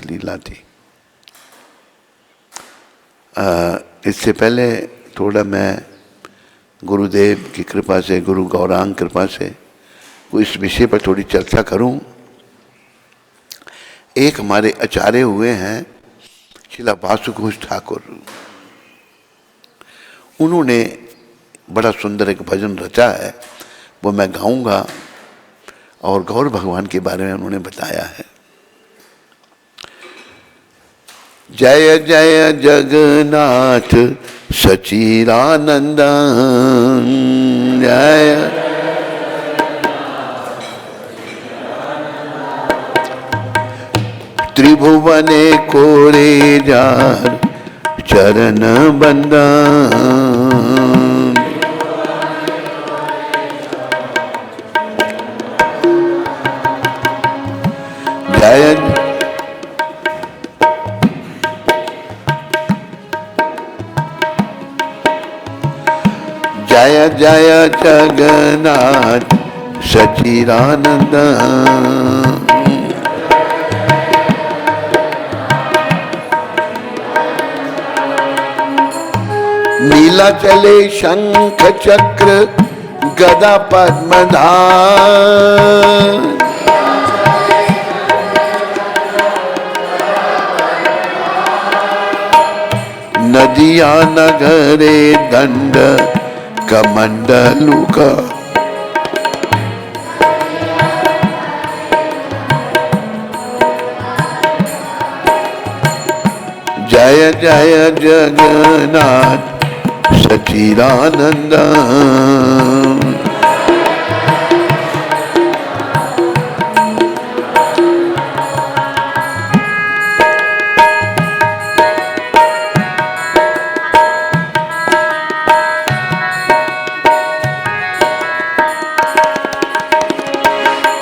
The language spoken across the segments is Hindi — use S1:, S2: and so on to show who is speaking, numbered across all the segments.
S1: लीला थी। इससे पहले थोड़ा मैं गुरुदेव की कृपा से, गुरु गौरांग कृपा से इस विषय पर थोड़ी चर्चा करूं। एक हमारे आचार्य हुए हैं श्रीला वासुघोष ठाकुर, उन्होंने बड़ा सुंदर एक भजन रचा है, वो मैं गाऊंगा और गौर भगवान के बारे में उन्होंने बताया है। जय जय जगन्नाथ सच्चिदानंद, जय त्रिभुवने कोरे जार चरण बंदन, जय जय जय जगन्नाथ सच्चिदानंद, लीला चले शंख चक्र गदा पद्मधार, नदिया नगरे दंड कमंडलू का, जय जय जगन्नाथ सच्चिदानंद,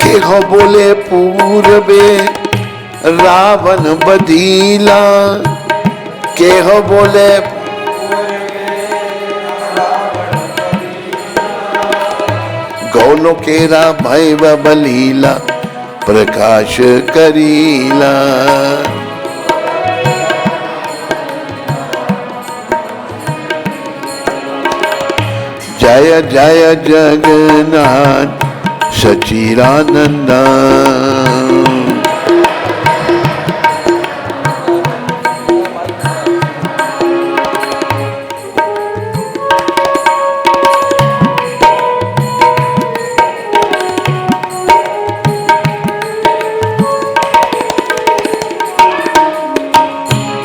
S1: के हो बोले पूर्वे रावण बदीला, के हो बोले गौलो केरा भय बलीला प्रकाश करीला, जय जय जगन्नाथ सच्चिदानंद,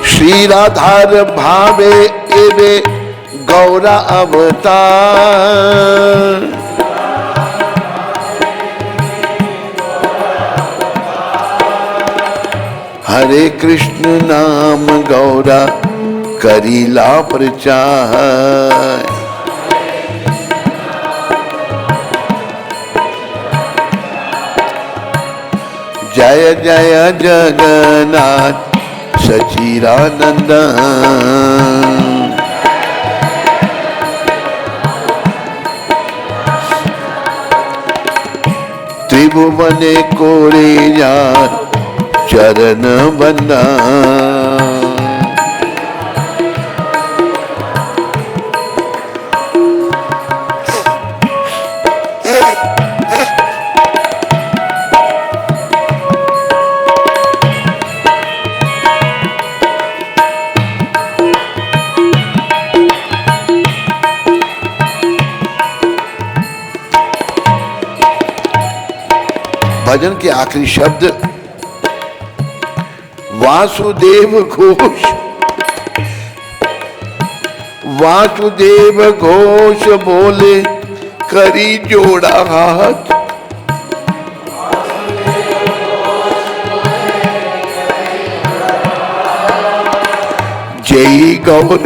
S1: श्री राधार भावे एवे गौरा अवतार, हरे कृष्ण नाम गौरा करीला प्रचार, जय जय जगन्नाथ सच्चिदानंद, त्रिभुवने कोरे जार चरण बंदन, भजन के आखिरी शब्द वासुदेव घोष, वासुदेव घोष बोले करी जोड़ा हाथ, जय गौर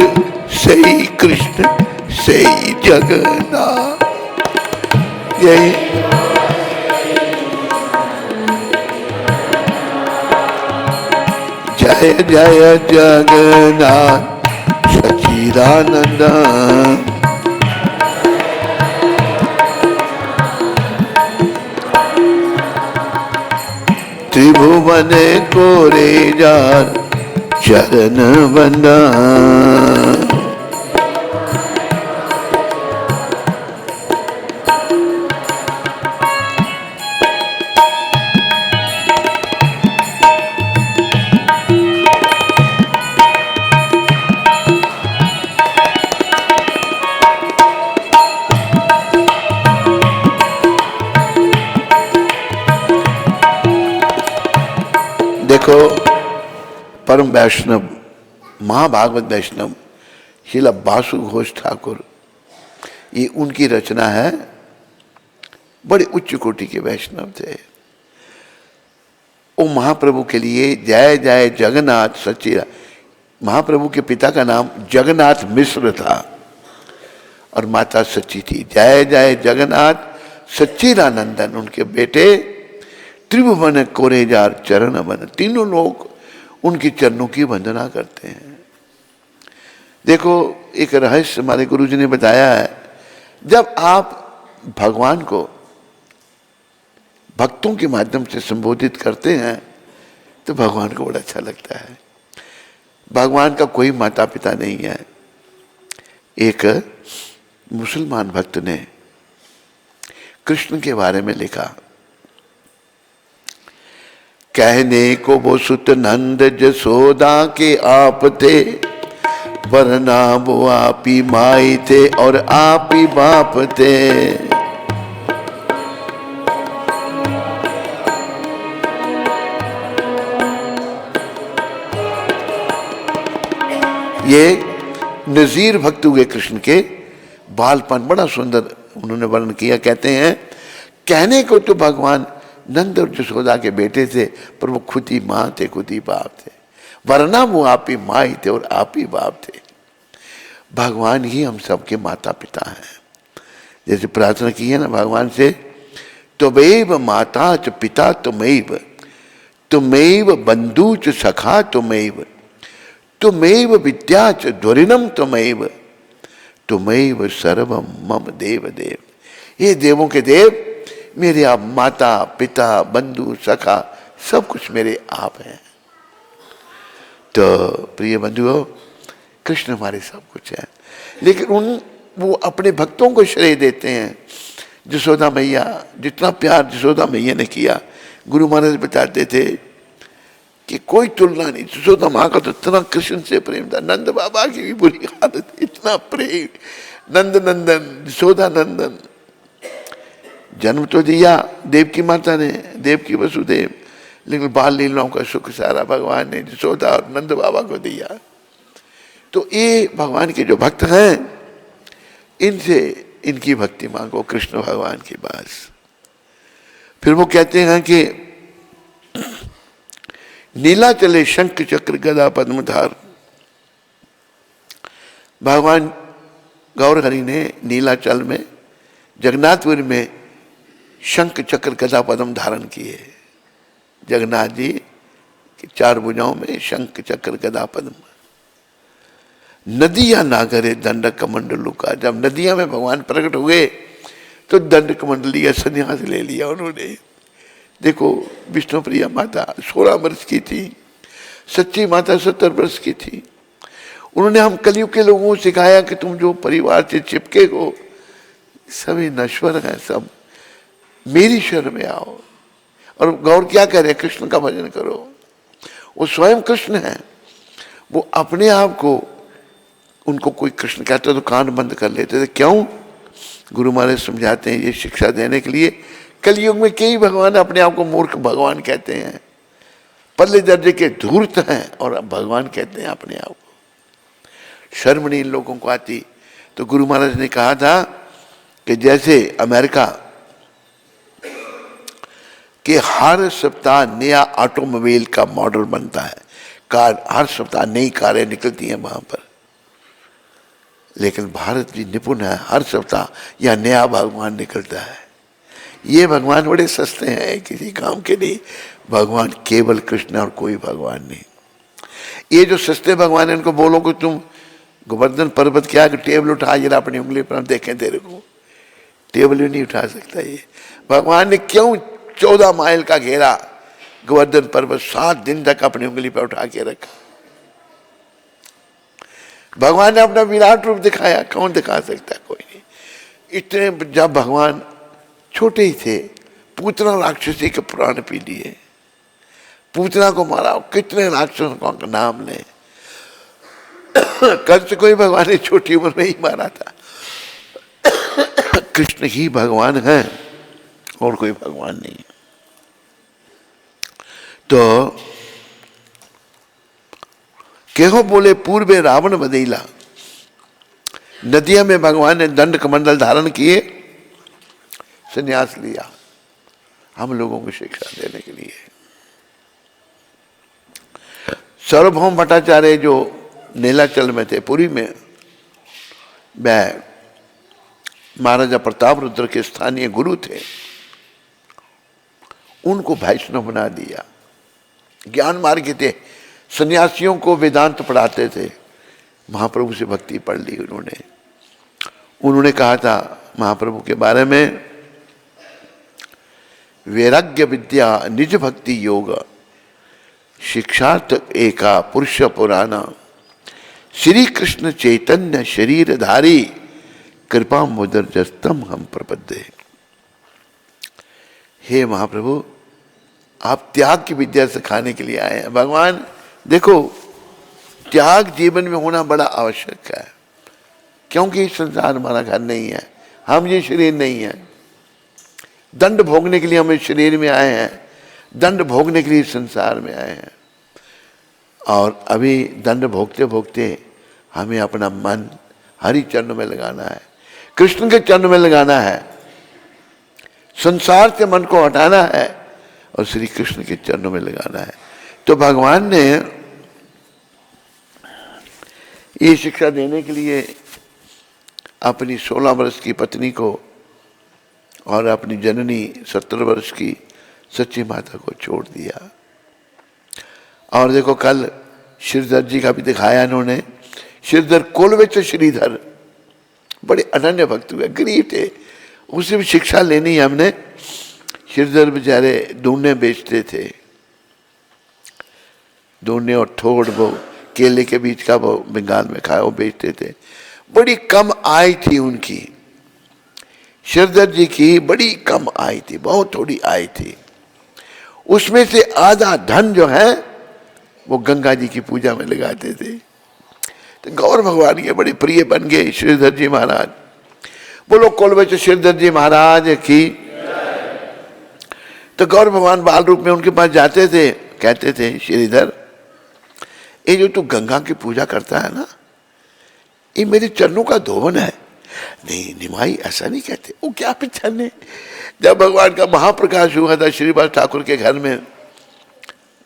S1: सही कृष्ण सही जगन्नाथ, जय जय जय जगन्नाथ सच्चिदानंद, त्रिभुवन कोरे जार चरण बंदा। देखो परम वैष्णव महाभागवत वैष्णव श्रील बासु घोष ठाकुर, ये उनकी रचना है। बड़े उच्च कोटि के वैष्णव थे। वो महाप्रभु के लिए जय जय जगन्नाथ सच्ची, महाप्रभु के पिता का नाम जगन्नाथ मिश्र था और माता सच्ची थी। जय जय जगन्नाथ सच्चिदानंदन उनके बेटे, त्रिभुवन कोरेजार चरण बन, तीनों लोग उनके चरणों की वंदना करते हैं। देखो एक रहस्य हमारे गुरु जी ने बताया है, जब आप भगवान को भक्तों के माध्यम से संबोधित करते हैं तो भगवान को बड़ा अच्छा लगता है। भगवान का कोई माता पिता नहीं है। एक मुसलमान भक्त ने कृष्ण के बारे में लिखा, कहने को वो सुत नंद जसोदा के आप थे, वरना वो आप ही माई थे और आप ही बाप थे। ये नजीर भक्त हुए कृष्ण के बालपन, बड़ा सुंदर उन्होंने वर्णन किया। कहते हैं कहने को तो भगवान नंद और जसोदा के बेटे थे, पर वो खुद ही माँ थे, खुद ही बाप थे, वरना वो आप ही माँ ही थे और आप ही बाप थे। भगवान ही हम सबके माता पिता हैं। जैसे प्रार्थना की है ना भगवान से, त्वमेव माता च पिता त्वमेव, त्वमेव बंधु च सखा त्वमेव, त्वमेव विद्या च ध्वरिनम त्वमेव, त्वमेव सर्वम मम देव देव। ये देवों के देव मेरे आप माता पिता बंधु सखा सब कुछ मेरे आप हैं। तो प्रिय बंधुओं, कृष्ण हमारे सब कुछ है, लेकिन वो अपने भक्तों को श्रेय देते हैं। जसोदा मैया, जितना प्यार जसोदा मैया ने किया, गुरु महाराज बताते थे कि कोई तुलना नहीं। जसोदा माँ का तो इतना कृष्ण से प्रेम था। नंद बाबा की भी बुरी हालत, इतना प्रेम। नंद नंदन जसोदा नंदन, जन्म तो दिया देव की माता ने, देव की वसुदेव, लेकिन बाल लीलाओं का सुख सारा भगवान ने जसोदा और नंद बाबा को दिया। तो ये भगवान के जो भक्त हैं, इनसे इनकी भक्ति मांगो कृष्ण भगवान के पास। फिर वो कहते हैं कि नीला चले शंख चक्र गदा पद्मधार। भगवान गौरहरि ने नीलाचल में जगन्नाथपुरी में शंख चक्र गदा पद्म धारण किए। जगन्नाथ जी की चार भुजाओं में शंख चक्र गदा पद्म। नदियां नागरे दंड कमंडलू का, जब नदियां में भगवान प्रकट हुए तो दंड कमंडली का संन्यास ले लिया उन्होंने। देखो विष्णु प्रिया माता 16 वर्ष की थी, सच्ची माता 70 वर्ष की थी। उन्होंने हम कलयुग के लोगों को सिखाया कि तुम जो परिवार से चिपके हो सभी नश्वर हैं, सब मेरी शरण में आओ। और गौर क्या कह रहे, कृष्ण का भजन करो। वो स्वयं कृष्ण है। वो अपने आप को, उनको कोई कृष्ण कहता तो कान बंद कर लेते थे। क्यों? गुरु महाराज समझाते हैं ये शिक्षा देने के लिए। कलयुग में कई भगवान अपने आप को मूर्ख भगवान कहते हैं, पल्ले दर्जे के धूर्त हैं और भगवान कहते हैं अपने आप को। शर्म नहीं इन लोगों को आती। तो गुरु महाराज ने कहा था कि जैसे अमेरिका कि हर सप्ताह नया ऑटोमोबाइल का मॉडल बनता है, कार हर सप्ताह नई कारें निकलती हैं वहां पर, लेकिन भारत भी निपुण है, हर सप्ताह यह नया भगवान निकलता है। ये भगवान बड़े सस्ते हैं, किसी काम के नहीं। भगवान केवल कृष्ण और कोई भगवान नहीं। ये जो सस्ते भगवान है इनको बोलो कि तुम गोवर्धन पर्वत क्या टेबल उठा, जरा अपनी उंगली पर हम देखें तेरे को, टेबल भी नहीं उठा सकता। ये भगवान ने क्यों 14 माइल का घेरा गोवर्धन पर्वत 7 दिन तक अपनी उंगली पर उठा के रखा। भगवान ने अपना विराट रूप दिखाया, कौन दिखा सकता, कोई नहीं। इतने जब भगवान छोटे ही थे, पूतना राक्षसी के प्राण पी लिए, पूतना को मारा। कितने राक्षसों का नाम ले, कंस कोई भगवान ने छोटी उम्र में ही मारा था। कृष्ण ही भगवान है और कोई भगवान नहीं। तो केहो बोले पूर्वे रावण बदीला, नदिया में भगवान ने दंड कमंडल धारण किए, संन्यास लिया हम लोगों को शिक्षा देने के लिए। सार्वभौम भट्टाचार्य जो नीलाचल में थे, पुरी में, वह महाराजा प्रताप रुद्र के स्थानीय गुरु थे, उनको वैष्णव बना दिया। ज्ञान मार्ग के थे, सन्यासियों को वेदांत पढ़ाते थे। महाप्रभु से भक्ति पढ़ ली उन्होंने कहा था महाप्रभु के बारे में, वैराग्य विद्या निज भक्ति योग, शिक्षार्थ एका पुरुष पुराना, श्री कृष्ण चैतन्य शरीरधारी, कृपा मुदर जस्तम हम प्रपद्ये। हे महाप्रभु, आप त्याग की विद्या सिखाने के लिए आए हैं। भगवान देखो, त्याग जीवन में होना बड़ा आवश्यक है, क्योंकि संसार हमारा घर नहीं है, हम ये शरीर नहीं है। दंड भोगने के लिए हम इस शरीर में आए हैं, दंड भोगने के लिए संसार में आए हैं। और अभी दंड भोगते भोगते हमें अपना मन हरि चरण में लगाना है, कृष्ण के चरण में लगाना है, संसार से मन को हटाना है और श्री कृष्ण के चरणों में लगाना है। तो भगवान ने ये शिक्षा देने के लिए अपनी 16 वर्ष की पत्नी को और अपनी जननी 17 वर्ष की सच्ची माता को छोड़ दिया। और देखो कल श्रीधर जी का भी दिखाया इन्होंने। श्रीधर कोलवेच श्रीधर बड़े अनन्य भक्त हुए, गरीब थे, उससे भी शिक्षा लेनी है हमने। श्रीधर बेचारे ढूंढने बेचते थे, ढूंढने और ठोड़ वो केले के बीच का वो बंगाल में खाया, वो बेचते थे। बड़ी कम आय थी उनकी, श्रीधर जी की बड़ी कम आय थी, बहुत थोड़ी आय थी। उसमें से आधा धन जो है वो गंगा जी की पूजा में लगाते थे। तो गौर भगवान के बड़े प्रिय बन गए श्रीधर जी महाराज। बोलो कोलवेच श्रीधर जी महाराज की। तो गौर भगवान बाल रूप में उनके पास जाते थे, कहते थे श्रीधर, ये जो तू गंगा की पूजा करता है ना, ये मेरे चरणों का धोवन है। नहीं निमाई, ऐसा नहीं कहते। वो क्या पिछन है। जब भगवान का महाप्रकाश हुआ था श्रीवास ठाकुर के घर में,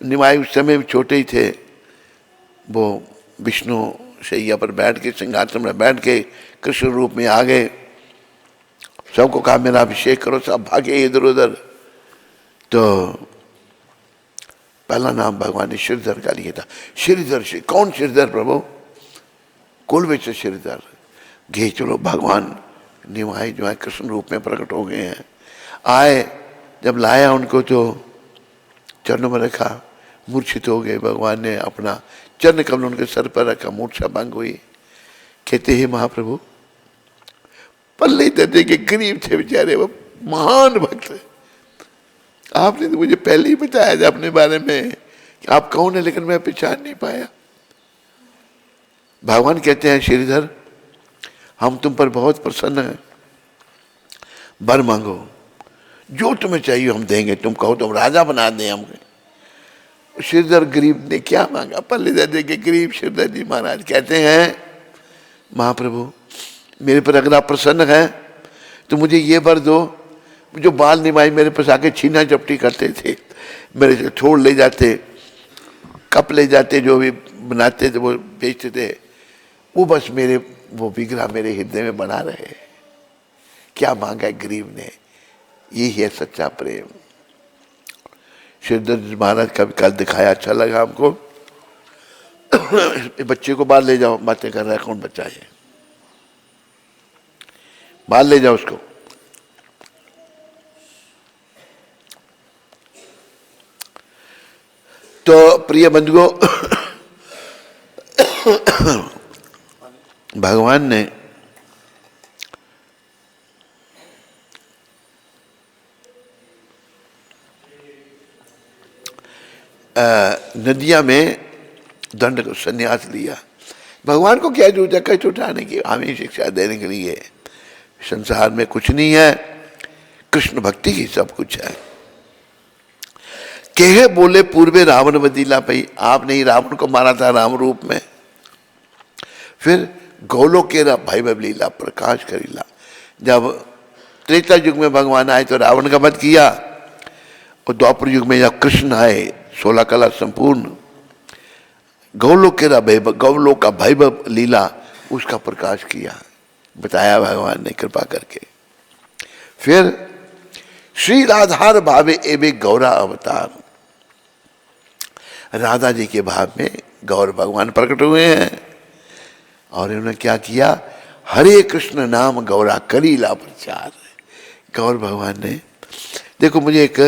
S1: निमाई उस समय छोटे ही थे, वो विष्णु शैया पर बैठ के, सिंहासन में बैठ के कृष्ण रूप में आ गए। सबको कहा मेरा अभिषेक करो, सब भागे इधर उधर। तो पहला नाम भगवान ने श्रीधर का लिया था। श्रीधर से कौन श्रीधर प्रभु? कोलवेच श्रीधर। घे चलो, भगवान निमाई जो है कृष्ण रूप में प्रकट हो गए हैं। आए, जब लाया उनको तो चरणों में रखा, मूर्छित हो गए। भगवान ने अपना चरण कमल उनके सर पर रखा, मूर्छा भंग हुई। कहते हैं महाप्रभु, पल्ले दर्जे के गरीब थे बेचारे, वो महान भक्त। आपने तो मुझे पहले ही बताया था अपने बारे में कि आप कौन है, लेकिन मैं पहचान नहीं पाया। भगवान कहते हैं श्रीधर, हम तुम पर बहुत प्रसन्न हैं, वर मांगो, जो तुम्हें चाहिए हम देंगे। तुम कहो तुम राजा बना दें हमको। श्रीधर गरीब ने क्या मांगा? पल्ले दर्जे के गरीब श्रीधर जी महाराज कहते हैं, महाप्रभु मेरे पर अगर आप प्रसन्न हैं तो मुझे ये वर दो, जो बाल निमाई मेरे पास आके छीना झपटी करते थे, मेरे से छोड़ ले जाते, कप ले जाते, जो भी बनाते थे वो बेचते थे, वो बस मेरे वो विग्रह मेरे हृदय में बना रहे। क्या मांगा गरीब ने? यही है सच्चा प्रेम। श्रीधर जी महाराज का भी कल दिखाया, अच्छा लगा हमको। बच्चे को बाहर ले जाओ, बातें कर रहा है, कौन बच्चा है? बाहर ले जाओ उसको। तो प्रिय बंधुओं, भगवान ने नदिया में दंड को संन्यास लिया। भगवान को क्या जरूरत है कष्ट उठाने की, हमें शिक्षा देने के लिए। संसार में कुछ नहीं है, कृष्ण भक्ति ही सब कुछ है। कहे बोले पूर्वे रावण बदीला पई, आपने ही रावण को मारा था राम रूप में। फिर गोलोक के वैभव लीला प्रकाश करीला, जब त्रेता युग में भगवान आए तो रावण का वध किया, और द्वापर युग में जब कृष्ण आए 16 कला संपूर्ण, गौलोक का वैभव लीला उसका प्रकाश किया, बताया भगवान ने कृपा करके। फिर श्री राधार भावे एवे गौरा अवतार, राधा जी के भाव में गौर भगवान प्रकट हुए हैं, और इन्होंने क्या किया, हरे कृष्ण नाम गौरा करीला प्रचार। गौर भगवान ने, देखो मुझे एक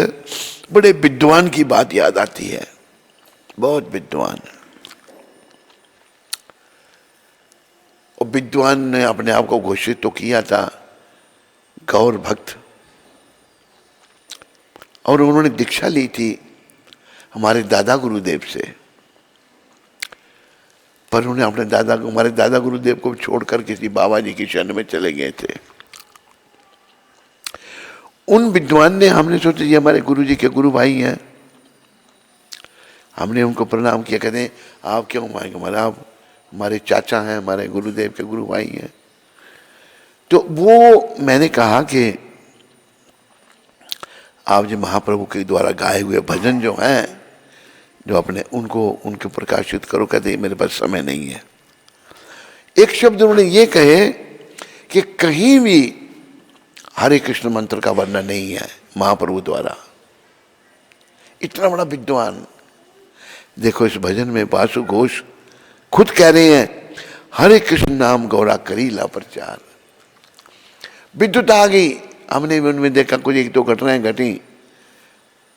S1: बड़े विद्वान की बात याद आती है, बहुत विद्वान। और विद्वान ने अपने आप को घोषित तो किया था गौर भक्त, और उन्होंने दीक्षा ली थी हमारे दादा गुरुदेव से, पर उन्हें अपने हमारे दादा गुरुदेव को छोड़कर किसी बाबा जी की शरण में चले गए थे। उन विद्वान ने, हमने सोचा ये हमारे गुरु जी के गुरु भाई हैं, हमने उनको प्रणाम किया, कहते हैं आप क्यों मांगे, हमारा आप हमारे चाचा हैं, हमारे गुरुदेव के गुरु भाई हैं। तो वो मैंने कहा कि आप जो महाप्रभु के द्वारा गाए हुए भजन जो हैं, जो अपने उनको प्रकाशित करो। कहते मेरे पास समय नहीं है। एक शब्द उन्होंने ये कहे कि कहीं भी हरे कृष्ण मंत्र का वर्णन नहीं है महाप्रभु द्वारा। इतना बड़ा विद्वान, देखो इस भजन में वासु घोष खुद कह रहे हैं हरे कृष्ण नाम गौरा करीला प्रचार। विद्युत आ गई, हमने भी उनमें देखा कुछ एक दो घटनाएं घटी।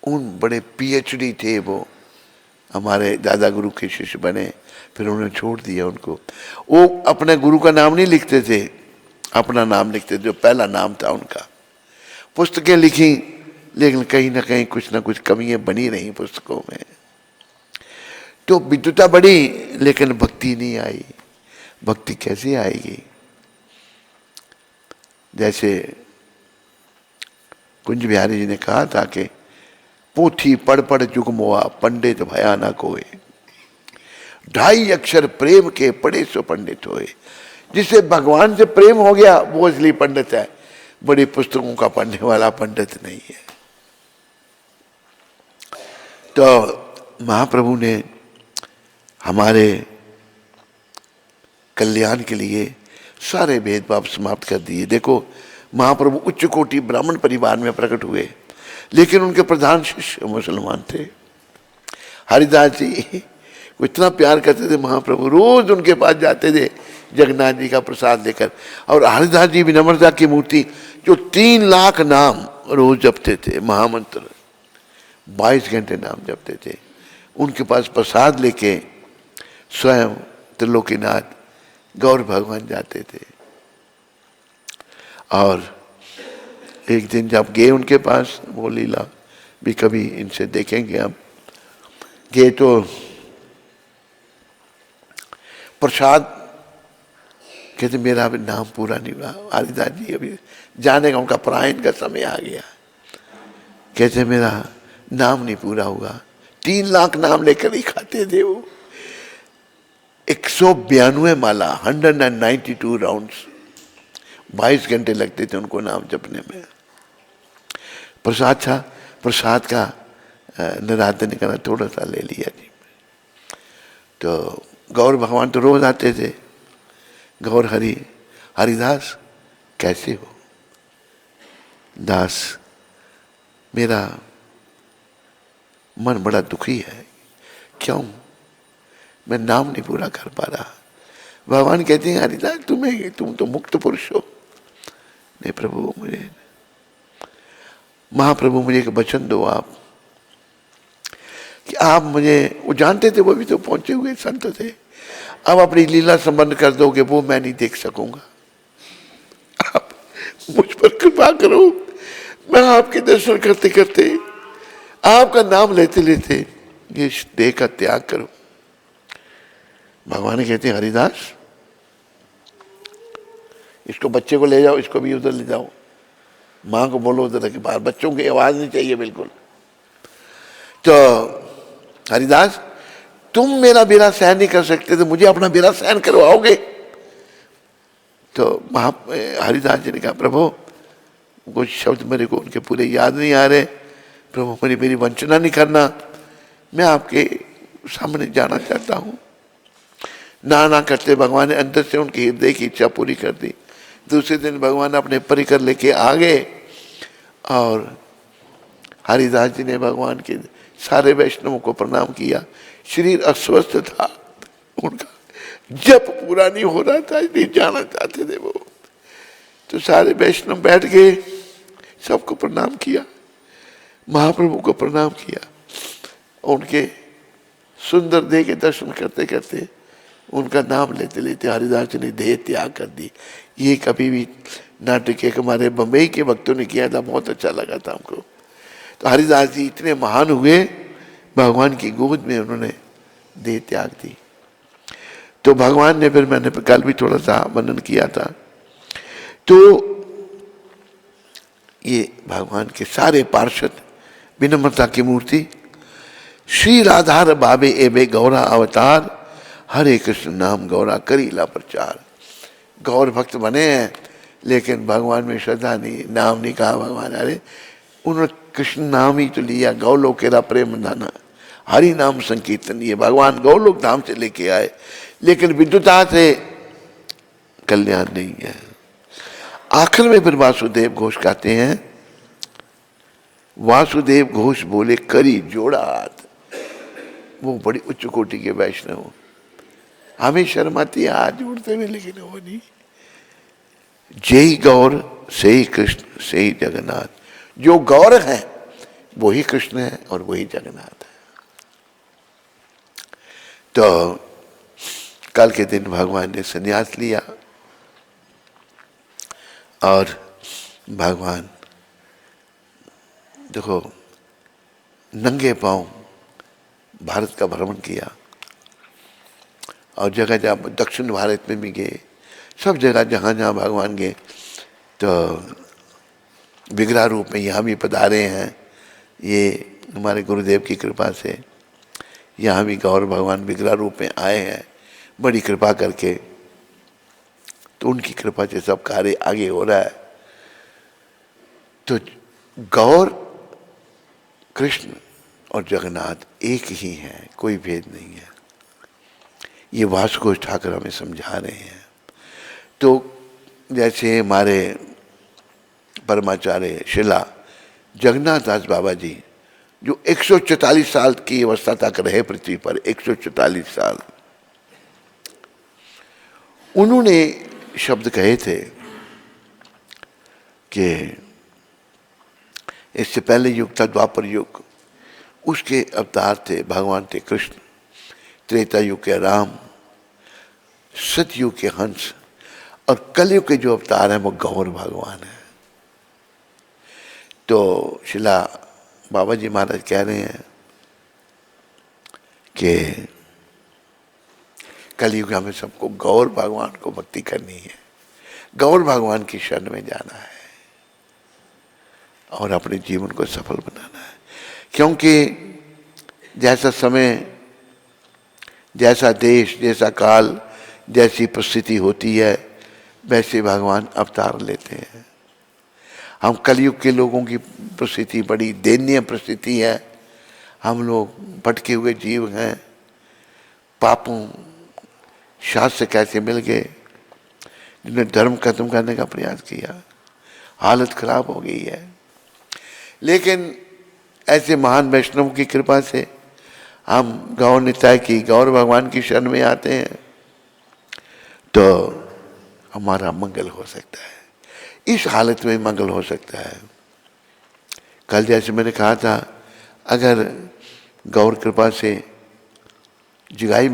S1: उन बड़े पीएचडी थे वो, हमारे दादा गुरु के शिष्य बने, फिर उन्होंने छोड़ दिया उनको। वो अपने गुरु का नाम नहीं लिखते थे, अपना नाम लिखते थे, जो पहला नाम था उनका। पुस्तकें लिखी, लेकिन कहीं ना कहीं कुछ ना कुछ कमियां बनी रही पुस्तकों में। तो विद्वता बढ़ी लेकिन भक्ति नहीं आई। भक्ति कैसे आएगी? जैसे कुंज बिहारी जी ने कहा था कि पोथी पढ़ पढ़ जुगमोआ पंडित भया ना कोई, 2.5 अक्षर प्रेम के पढ़े सो पंडित होए। जिसे भगवान से प्रेम हो गया वो इसलिए पंडित है, बड़ी पुस्तकों का पढ़ने वाला पंडित नहीं है। तो महाप्रभु ने हमारे कल्याण के लिए सारे भेदभाव समाप्त कर दिए। देखो महाप्रभु उच्च कोटि ब्राह्मण परिवार में प्रकट हुए, लेकिन उनके प्रधान शिष्य मुसलमान थे। हरिदास जी वो इतना प्यार करते थे महाप्रभु, रोज उनके पास जाते थे जगन्नाथ जी का प्रसाद लेकर। और हरिदास जी विनम्रता की मूर्ति, जो 3 लाख नाम रोज जपते थे, महामंत्र 22 घंटे नाम जपते थे। उनके पास प्रसाद लेके स्वयं त्रिलोकीनाथ गौर भगवान जाते थे। और एक दिन जब गए उनके पास, वो लीला भी कभी इनसे देखेंगे हम। गए तो प्रसाद, कहते मेरा अभी नाम पूरा नहीं हुआ। हरिदास जी अभी जाने का उनका पलायन का समय आ गया। कहते मेरा नाम नहीं पूरा हुआ। 3 लाख नाम लेकर ही खाते थे वो। 192 माला, 192 राउंड्स, 22 घंटे लगते थे उनको नाम जपने में। प्रसाद था, प्रसाद का निरादन करना थोड़ा सा ले लिया जी। तो गौर भगवान तो रोज आते थे। गौर हरिदास कैसे हो? दास मेरा मन बड़ा दुखी है। क्यों? मैं नाम नहीं पूरा कर पा रहा। भगवान कहते हैं हरिदास तुम तो मुक्त पुरुष हो। नहीं प्रभु, मुझे महाप्रभु मुझे एक वचन दो आप। कि आप मुझे, वो जानते थे वो भी तो पहुंचे हुए संत थे, अब अपनी लीला संबंध कर दोगे वो मैं नहीं देख सकूंगा, आप मुझ पर कृपा करो, मैं आपके दर्शन करते करते, आपका नाम लेते लेते ये देह का त्याग करूं। भगवान कहते हैं हरिदास इसको, बच्चे को ले जाओ, इसको भी उधर ले जाओ, माँ को बोलो उधर के बाहर, बच्चों की आवाज नहीं चाहिए बिल्कुल। तो हरिदास तुम मेरा बेरा सहन नहीं कर सकते तो मुझे अपना बेरा सहन करवाओगे? तो हरिदास जी ने कहा प्रभु कुछ शब्द मेरे को उनके पूरे याद नहीं आ रहे, प्रभु मेरी वंचना नहीं करना, मैं आपके सामने जाना चाहता हूँ। ना करते भगवान ने अंदर से उनके हृदय की इच्छा पूरी कर दी। दूसरे दिन भगवान अपने परिकर लेके आ गए और हरिदास जी ने भगवान के सारे वैष्णवों को प्रणाम किया। शरीर अस्वस्थ था उनका, जब पूरा नहीं हो रहा था इसलिए जाना चाहते थे वो। तो सारे वैष्णव बैठ गए, सबको प्रणाम किया, महाप्रभु को प्रणाम किया, उनके सुंदर देह के दर्शन करते करते उनका नाम लेते लेते हरिदास जी ने देह त्याग कर दी। ये कभी भी नाटक एक हमारे बम्बई के भक्तों ने किया था, बहुत अच्छा लगा था हमको। तो हरिदास जी इतने महान हुए, भगवान की गोद में उन्होंने देह त्याग दी। तो भगवान ने फिर, मैंने कल भी थोड़ा सा वर्णन किया था, तो ये भगवान के सारे पार्षद विनम्रता की मूर्ति, श्री राधार बाबे एबे गौरा अवतार, हरे कृष्ण नाम गौरा करीला प्रचार। गौर भक्त बने हैं लेकिन भगवान में श्रद्धा नहीं, नाम नहीं कहा भगवान। अरे उन्होंने कृष्ण नाम ही तो लिया, गौलोक केरा प्रेम दाना, हरि नाम संकीर्तन, ये भगवान गौलोक धाम से लेके आए, लेकिन विद्युता से कल्याण नहीं है। आखिर में फिर वासुदेव घोष कहते हैं, वासुदेव घोष बोले करी जोड़ा हाथ। वो बड़ी उच्च कोटि के वैष्णव, हमें शर्म आती है हाथ जोड़ते हुए, लेकिन वो नहीं। जय गौर से ही कृष्ण से ही जगन्नाथ, जो गौर है वो ही कृष्ण है और वही जगन्नाथ है। तो कल के दिन भगवान ने संन्यास लिया और भगवान देखो नंगे पांव भारत का भ्रमण किया और जगह जहाँ दक्षिण भारत में भी गए, सब जगह जहाँ जहाँ भगवान गए, तो विग्रह रूप में यहाँ भी पधारे हैं। ये हमारे गुरुदेव की कृपा से यहाँ भी गौर भगवान विग्रह रूप में आए हैं, बड़ी कृपा करके। तो उनकी कृपा से सब कार्य आगे हो रहा है। तो गौर कृष्ण और जगन्नाथ एक ही हैं, कोई भेद नहीं है। ये वासुदेव ठाकुर हमें समझा रहे हैं। तो जैसे हमारे परमाचार्य शिला जगन्नाथ दास बाबा जी, जो 144 साल की अवस्था तक रहे पृथ्वी पर, 144 साल, उन्होंने शब्द कहे थे कि इससे पहले युग था द्वापर युग, उसके अवतार थे, भगवान थे कृष्ण, त्रेता युग के राम, सतयुग के हंस, और कलयुग के जो अवतार हैं वो गौर भगवान है। तो शिला बाबा जी महाराज कह रहे हैं कि कलयुग में सबको गौर भगवान को भक्ति करनी है, गौर भगवान की शरण में जाना है और अपने जीवन को सफल बनाना है। क्योंकि जैसा समय, जैसा देश, जैसा काल, जैसी परिस्थिति होती है, वैसे भगवान अवतार लेते हैं। हम कलयुग के लोगों की परिस्थिति बड़ी दयनीय परिस्थिति है। हम लोग भटके हुए जीव हैं, पापों शास्त्र से कैसे मिल गए, जिन्हें धर्म खत्म करने का प्रयास किया, हालत खराब हो गई है। लेकिन ऐसे महान वैष्णव की कृपा से हम गौर निताय की, गौर भगवान की शरण में आते हैं तो हमारा मंगल हो सकता है, इस हालत में मंगल हो सकता है। कल जैसे मैंने कहा था, अगर गौर कृपा से जिगाई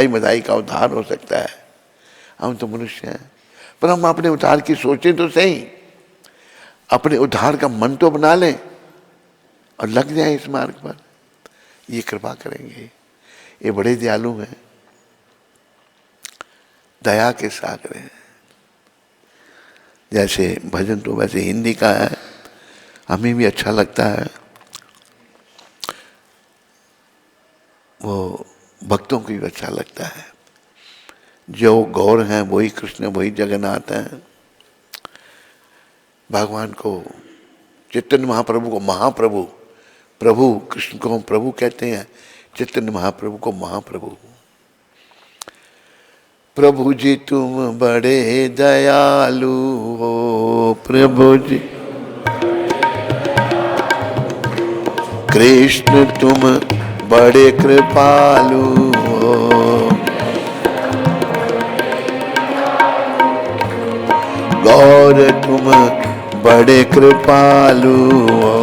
S1: मदाई का उद्धार हो सकता है। हम तो मनुष्य हैं, पर हम अपने उद्धार की सोचें तो सही, अपने उद्धार का मन तो बना लें और लग जाए इस मार्ग पर। ये कृपा करेंगे, ये बड़े दयालु हैं, दया के सागर हैं। जैसे भजन तो वैसे हिंदी का है, हमें भी अच्छा लगता है, वो भक्तों को भी अच्छा लगता है। जो गौर हैं वही कृष्ण, वही जगन्नाथ हैं। भगवान को, चैतन्य महाप्रभु को महाप्रभु, प्रभु कृष्ण को हम प्रभु कहते हैं, चैतन्य महाप्रभु को महाप्रभु। प्रभु जी तुम बड़े दयालु हो, प्रभु जी कृष्ण तुम बड़े कृपालु हो, गौर तुम बड़े कृपालु हो।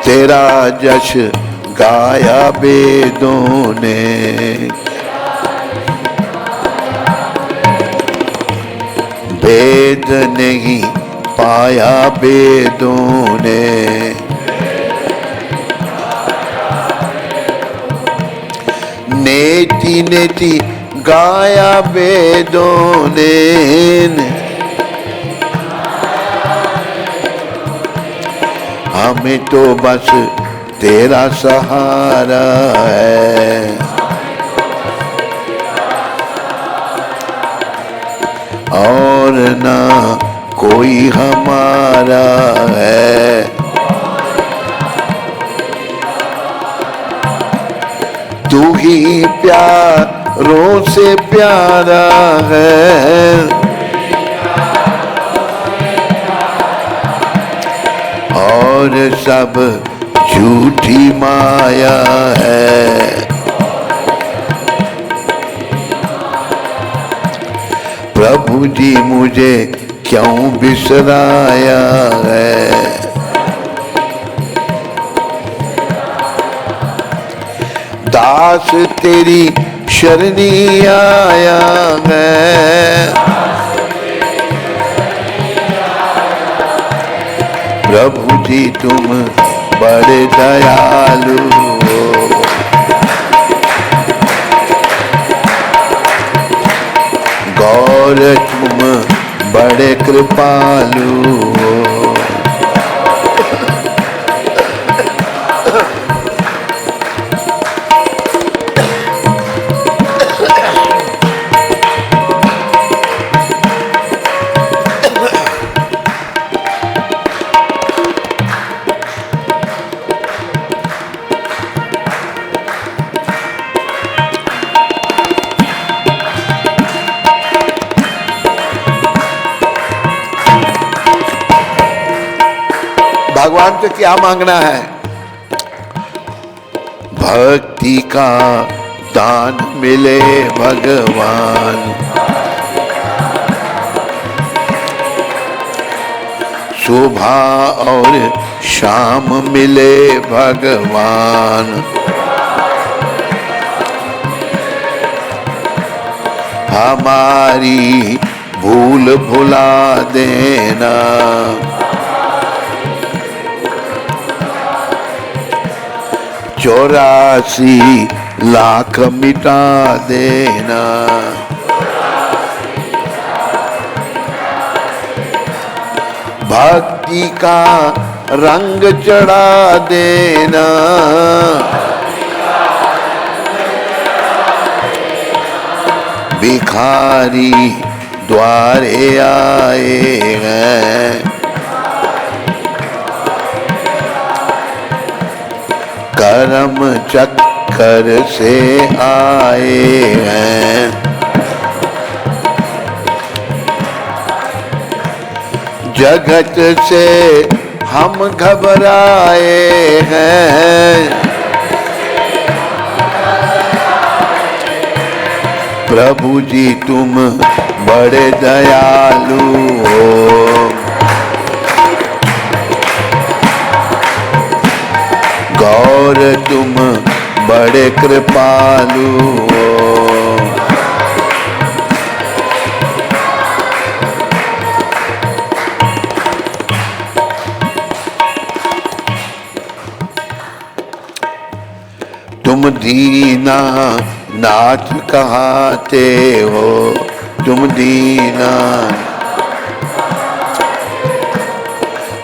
S1: तेरा जश गाया वेदों ने, वेद नहीं पाया वेदों ने, नेति नेति गाया वेदों ने, हमें तो बस तेरा सहारा है, और ना कोई हमारा है। तू ही प्यारों से प्यारा है, और सब झूठी माया है। प्रभु जी मुझे क्यों बिसराया है, दास तेरी शरणी आया है। प्रभु जी तुम बड़े दयालु हो, गौर तुम बड़े कृपालु हो। भगवान से क्या मांगना है? भक्ति का दान मिले भगवान, सुबह और शाम मिले भगवान, हमारी भूल भुला देना, 84 लाख मिटा देना, भक्ति का रंग चढ़ा देना, भिखारी द्वारे आए हैं, कर्म चक्कर से आए हैं, जगत से हम घबराए हैं। प्रभु जी तुम बड़े दयालु हो, गौर तुम बड़े कृपालु हो। तुम दीना नाथ कहाते हो, तुम दीना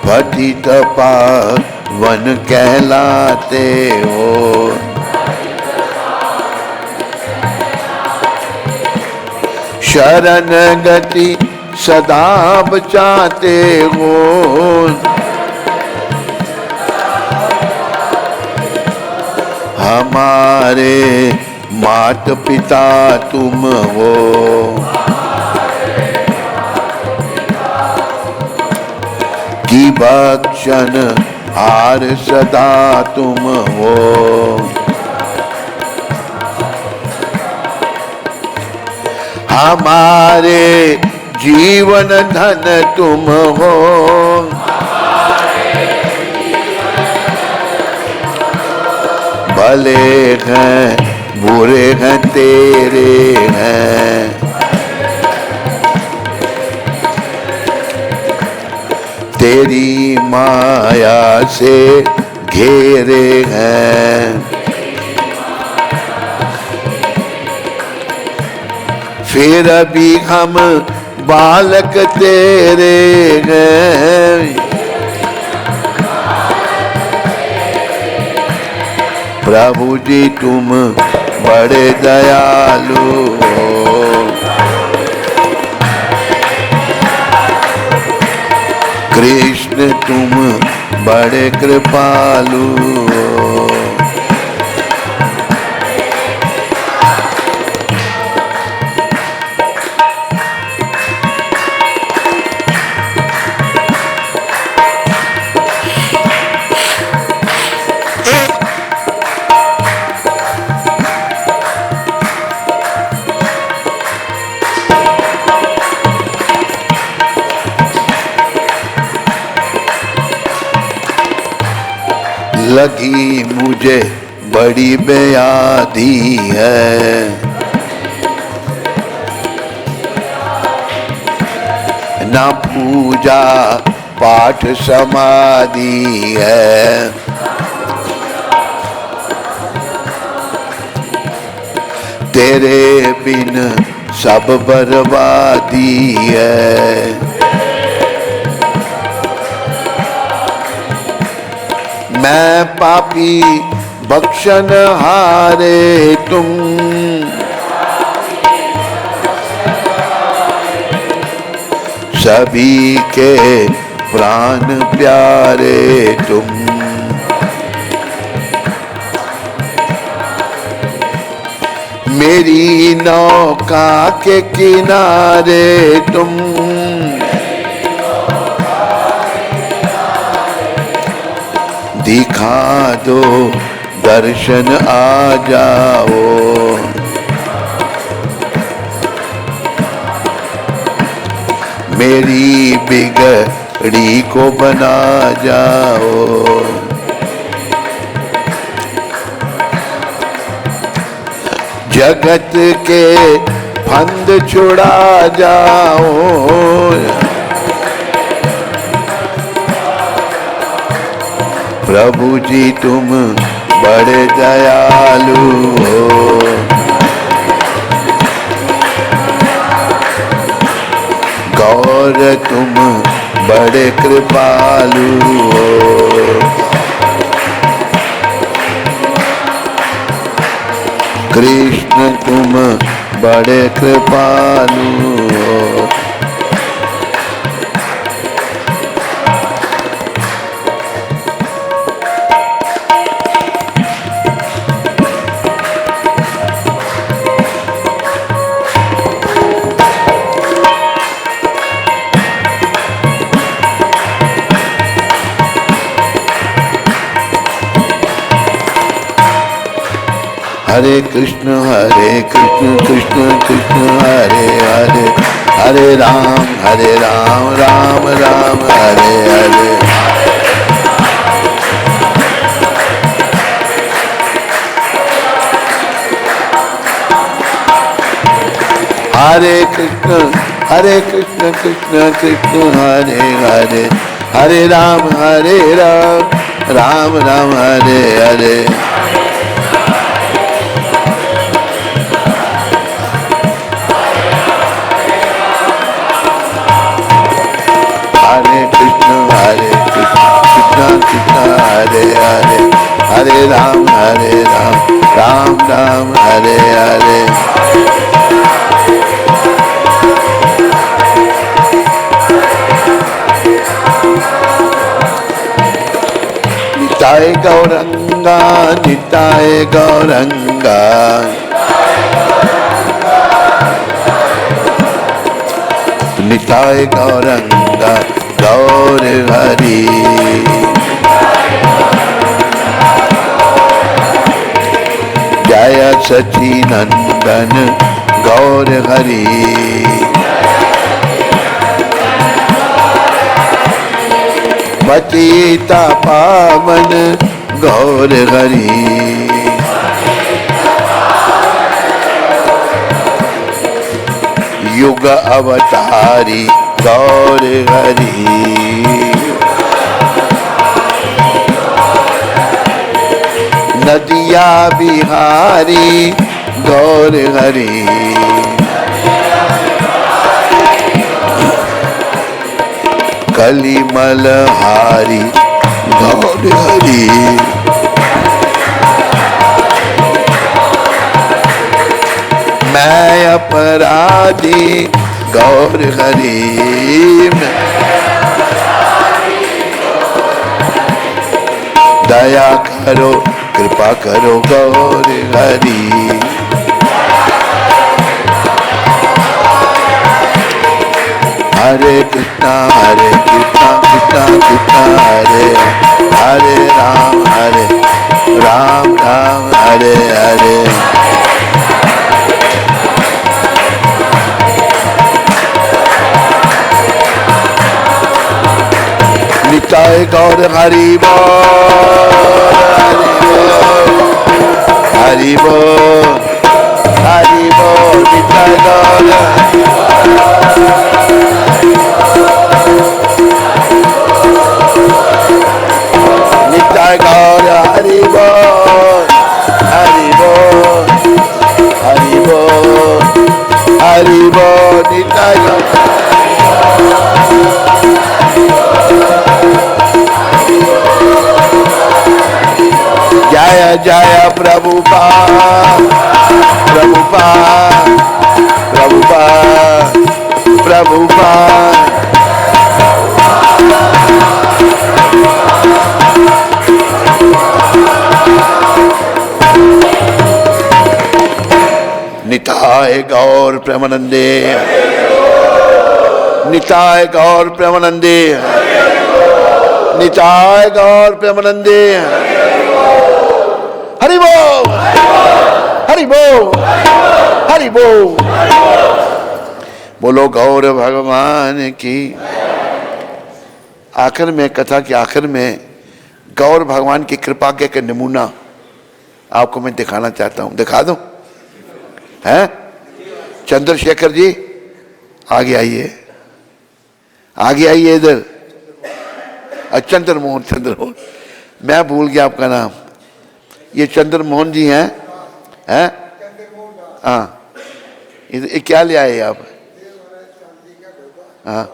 S1: पतित पावन कहलाते हो। शरण गति सदा बचाते हो, हमारे मात पिता तुम हो। की बख्शन हार सदा तुम हो। हमारे जीवन धन तुम हो। भले हैं बुरे हैं तेरे हैं, तेरी माया से घेरे हैं। फिर भी हम बालक तेरे हैं। प्रभु जी तुम बड़े दयालु हो, कृष्ण तुम बड़े कृपालु हो। लगी मुझे बड़ी बेयादी है, ना पूजा पाठ समाधि है। तेरे बिन सब बर्बादी है। मैं पापी बख्शन हारे तुम, सभी के प्राण प्यारे तुम। मेरी नौका के किनारे तुम, दिखा दो दर्शन आ जाओ। मेरी बिगड़ी को बना जाओ। जगत के फंद छुड़ा जाओ। प्रभु जी तुम बड़े दयालु हो, गौर तुम बड़े कृपालु हो। कृष्ण तुम बड़े कृपालु हो। हरे कृष्ण कृष्ण कृष्ण हरे हरे, हरे राम राम राम हरे हरे। हरे कृष्ण कृष्ण कृष्ण हरे हरे, हरे राम राम राम हरे हरे। हरे कृष्ण कृष्ण कृष्ण हरे हरे, हरे राम राम राम हरे हरे। निताय गौरंगा निताय गौरंगा, निताय गौरंगा गौर हरि। जय सच्चिनंदन गौर हरि, पतिता पावन गौर हरि। युग अवतारी गौर हरि, नदिया बिहारी गौर हरि। कलिमल हारी गौर हरि, मैं अपराधी गौर हरि। दया करो कृपा करो गौर हरि। हरे कृष्णा कृष्णा कृष्णा हरे हरे, राम राम हरे हरे। निताय गौर हरि बोल, हरि बोल हरि बोल। निताय गौर निताय गौर हरि बोल, हरि बोल हरि बोल हरि बोल। निताय गौर जय जय प्रभुपाद प्रभुपाद प्रभुपाद प्रभुपाद। निताय गौर प्रेमानंदे, निताय गौर प्रेमानंदे, निताय गौर प्रेमानंदे। हरि बोल हरि बोल हरि बोल। बोलो गौर भगवान की। आखिर में, कथा के आखिर में गौर भगवान की कृपा के एक नमूना आपको मैं दिखाना चाहता हूं। दिखा दूं? हैं? चंद्रशेखर जी आगे आइए, आगे आइए इधर। चंद्रमोहन, मैं भूल गया आपका नाम। ये चंद्रमोहन जी हैं? हैं? हाँ, ये क्या ले आए आप? हाँ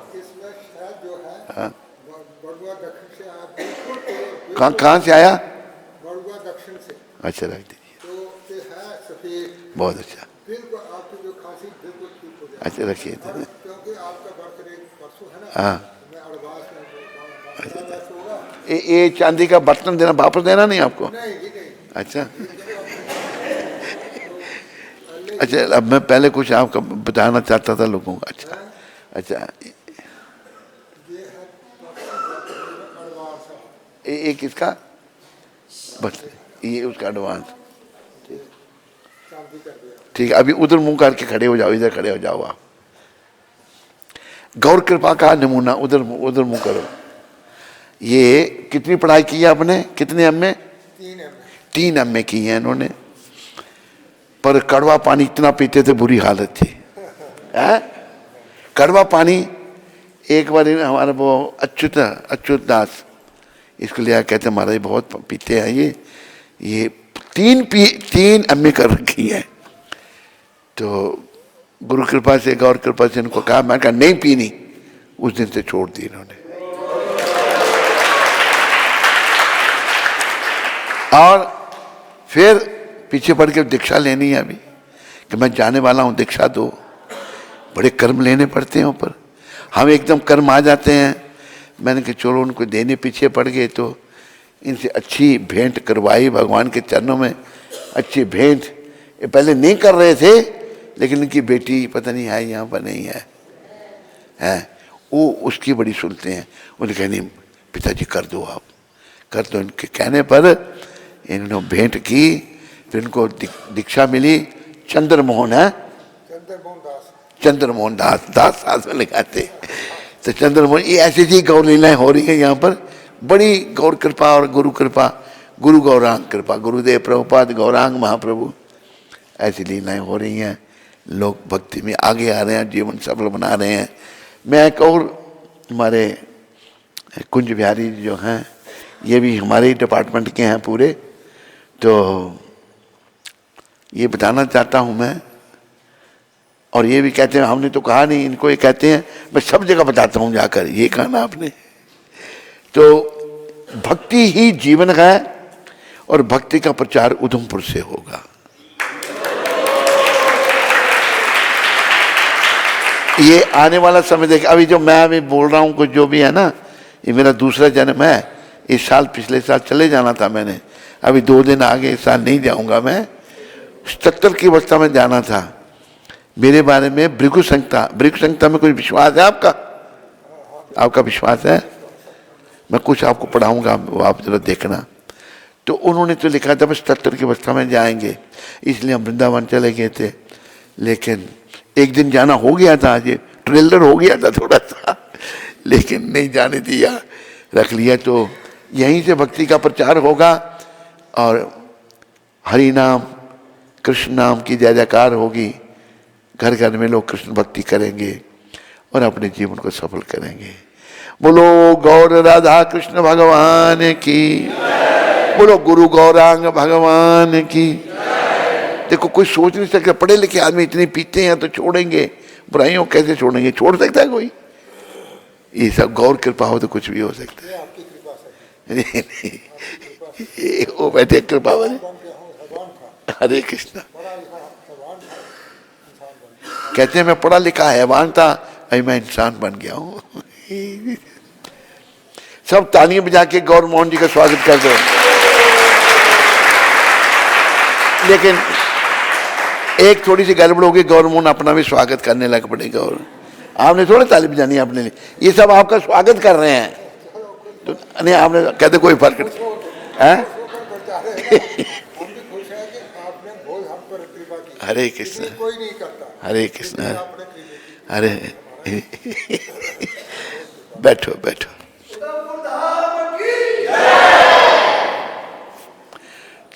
S1: हाँ, कहाँ से आया? अच्छा, रख दीजिए। बहुत अच्छा। अच्छा, रखिए। हाँ, ये चांदी का बर्तन देना, वापस देना नहीं आपको? अच्छा अच्छा, अब मैं पहले कुछ आपका बताना चाहता था लोगों को। अच्छा अच्छा, ये किसका बर्तन? ये उसका एडवांस। ठीक है, अभी उधर मुंह करके खड़े हो जाओ, इधर खड़े हो जाओ आप। गौर कृपा का नमूना, उधर उधर मुंह करो। ये कितनी पढ़ाई की है आपने, कितने एमए? 3 एमए की है इन्होंने, पर कड़वा पानी इतना पीते थे, बुरी हालत थी है? कड़वा पानी। एक बार हमारा वो अच्युत दास इसको लिया, कहते महाराज बहुत पीते हैं ये 3 एमए कर रखी है। तो गुरु कृपा से, गौर कृपा से इनको कहा, मैं कहा नहीं पीनी, उस दिन से छोड़ दी इन्होंने। और फिर पीछे पड़ के दीक्षा लेनी है अभी कि मैं जाने वाला हूं, दीक्षा दो। बड़े कर्म लेने पड़ते हैं ऊपर, हम एकदम कर्म आ जाते हैं। मैंने कहा चलो उनको देने पीछे पड़ गए, तो इनसे अच्छी भेंट करवाई भगवान के चरणों में, अच्छी भेंट। ये पहले नहीं कर रहे थे, लेकिन इनकी बेटी पता नहीं है यहाँ पर नहीं है वो उसकी बड़ी सुनते हैं। उन्होंने कहा नहीं पिताजी कर दो, आप कर दो। इनके कहने पर इन्होंने भेंट की, फिर इनको दीक्षा मिली। चंद्रमोहन है, चंद्रमोहन दास साथ में लगाते। तो चंद्रमोहन, ये ऐसी ऐसी गौर लीलाएं हो रही है यहाँ पर, बड़ी गौर कृपा और गुरु कृपा, गुरु गौरांग कृपा, गुरुदेव प्रभुपाद गौरांग महाप्रभु, ऐसी लीलाएं हो रही हैं। लोग भक्ति में आगे आ रहे हैं, जीवन सफल बना रहे हैं। मैं एक और, हमारे कुंज बिहारी जो हैं, ये भी हमारे ही डिपार्टमेंट के हैं पूरे, तो ये बताना चाहता हूँ मैं। और ये भी कहते हैं, हमने तो कहा नहीं, इनको ये कहते हैं मैं सब जगह बताता हूँ जाकर, ये कहा ना आपने। तो भक्ति ही जीवन है और भक्ति का प्रचार उधमपुर से होगा। ये आने वाला समय देख, अभी जो मैं अभी बोल रहा हूँ कुछ जो भी है ना, ये मेरा दूसरा जन्म है। इस साल, पिछले साल चले जाना था मैंने, अभी 2 दिन आगे, इस साल नहीं जाऊंगा मैं। 77 की अवस्था में जाना था। मेरे बारे में भृगु संहिता में कोई विश्वास है आपका? आपका विश्वास है? मैं कुछ आपको पढ़ाऊंगा, वो आप जरा देखना। तो उन्होंने तो लिखा था 77 की अवस्था में जाएंगे, इसलिए हम वृंदावन चले गए थे। लेकिन एक दिन जाना हो गया था, ये ट्रेलर हो गया था थोड़ा सा, लेकिन नहीं जाने दिया, रख लिया। तो यहीं से भक्ति का प्रचार होगा और हरि नाम कृष्ण नाम की जय जयकार होगी। घर घर में लोग कृष्ण भक्ति करेंगे और अपने जीवन को सफल करेंगे। बोलो गौर राधा कृष्ण भगवान की, बोलो गुरु गौरांग भगवान की। देखो कोई सोच नहीं सकता, पढ़े लिखे आदमी इतने पीते हैं तो छोड़ेंगे, बुराइयों कैसे छोड़ेंगे? छोड़ सकता है कोई? ये सब गौर कृपा हो तो कुछ भी हो सकता है। नहीं, वो बैठे कृपा वाले। हरे कृष्णा। कहते हैं मैं पढ़ा लिखा हैवान था, अभी मैं इंसान बन गया हूं। सब तालियां बजा के गौर मोहन जी का स्वागत कर दो। लेकिन एक थोड़ी सी गड़बड़ होगी, गौर मोहन अपना भी स्वागत करने लग पड़ेगा और आपने थोड़ी ताली बजानी अपने लिए। ये सब आपका स्वागत कर रहे हैं, तो नहीं आपने कहते कोई फर्क नहीं है। हरे कृष्ण, हरे कृष्ण, हरे बैठो बैठो।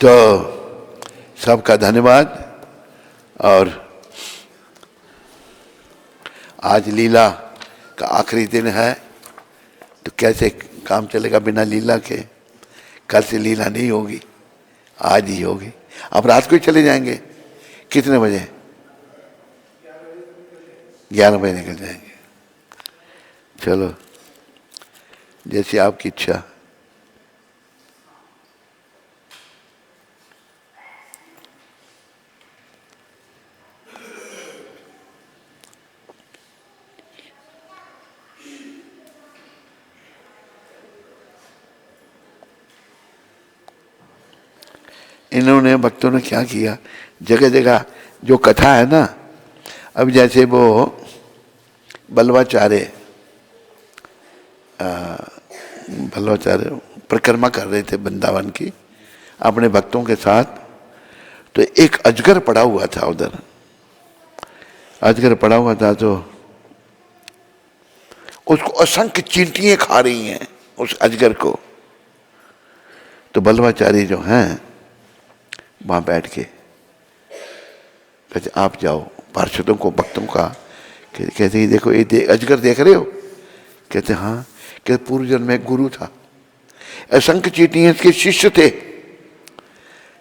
S1: तो सबका धन्यवाद। और आज लीला का आखिरी दिन है, तो कैसे काम चलेगा बिना लीला के? कल से लीला नहीं होगी, आज ही होगी। अब रात को ही चले जाएंगे, कितने बजे? 11 बजे निकल जाएंगे। चलो जैसी आपकी इच्छा। इन्होंने भक्तों ने क्या किया, जगह जगह जो कथा है ना, अब जैसे वो बल्वाचार्य परिक्रमा कर रहे थे वृंदावन की अपने भक्तों के साथ, तो एक अजगर पड़ा हुआ था उधर, अजगर पड़ा हुआ था, तो उसको असंख्य चींटियां खा रही हैं उस अजगर को। तो बल्लवाचार्य जो हैं वहां बैठ के कहते आप जाओ पार्षदों को, भक्तों का, कहते ही देखो ये अजगर देख रहे हो? कहते हाँ। कहते पूर्व जन्म में गुरु था, असंख्य चींटियां इसके शिष्य थे,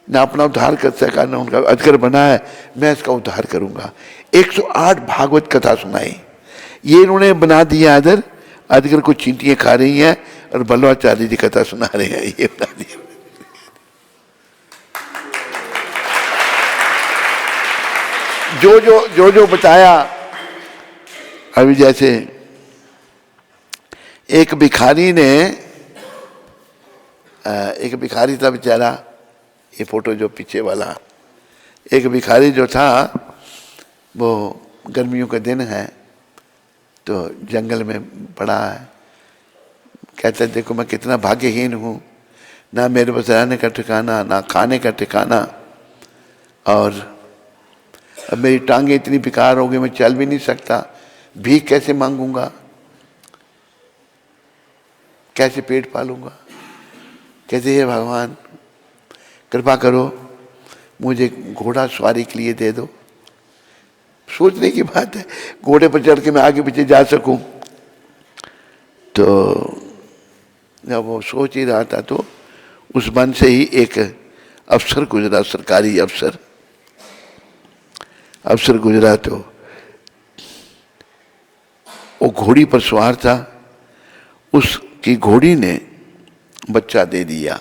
S1: ना अपना उद्धार कर सका ना उनका, अजगर बना है, मैं इसका उद्धार करूंगा। 108 भागवत कथा सुनाई। ये इन्होंने बना दिया अजगर, अजगर को चींटियां खा रही हैं और बल्लवाचार्य जी कथा सुना रहे हैं, ये बना दिया। जो बताया अभी, जैसे एक भिखारी ने, एक भिखारी था बेचारा, ये फोटो जो पीछे वाला, एक भिखारी जो था, वो गर्मियों का दिन है तो जंगल में पड़ा है, कहता है देखो मैं कितना भाग्यहीन हूँ, ना मेरे पास रहने का ठिकाना, ना खाने का ठिकाना, और अब मेरी टांगे इतनी बेकार हो गई, मैं चल भी नहीं सकता, भीख कैसे मांगूंगा, कैसे पेट पालूंगा। कहते हे भगवान कृपा करो, मुझे घोड़ा सवारी के लिए दे दो। सोचने की बात है, घोड़े पर चढ़ के मैं आगे पीछे जा सकूं। तो जब वो सोच ही रहा था तो उस वन से ही एक अफसर गुजरा, सरकारी अफसर गुजरा। तो वो घोड़ी पर सवार था, उसकी घोड़ी ने बच्चा दे दिया।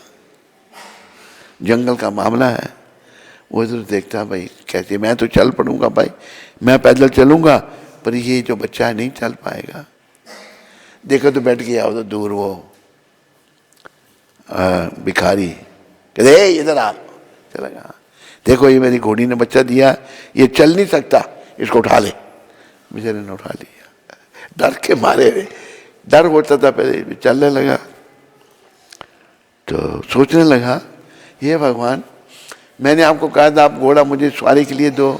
S1: जंगल का मामला है, वो इधर देखता भाई कैसे, मैं तो चल पड़ूंगा भाई, मैं पैदल चलूंगा, पर ये जो बच्चा है नहीं चल पाएगा। देखो तो बैठ गया उधर दूर वो भिखारी, कहते इधर आ, चला गया। देखो ये मेरी घोड़ी ने बच्चा दिया, ये चल नहीं सकता, इसको उठा ले। बेचारे ने उठा लिया, डर के मारे, डर होता था पहले, चलने लगा। तो सोचने लगा ये भगवान, मैंने आपको कहा था आप घोड़ा मुझे सवारी के लिए दो,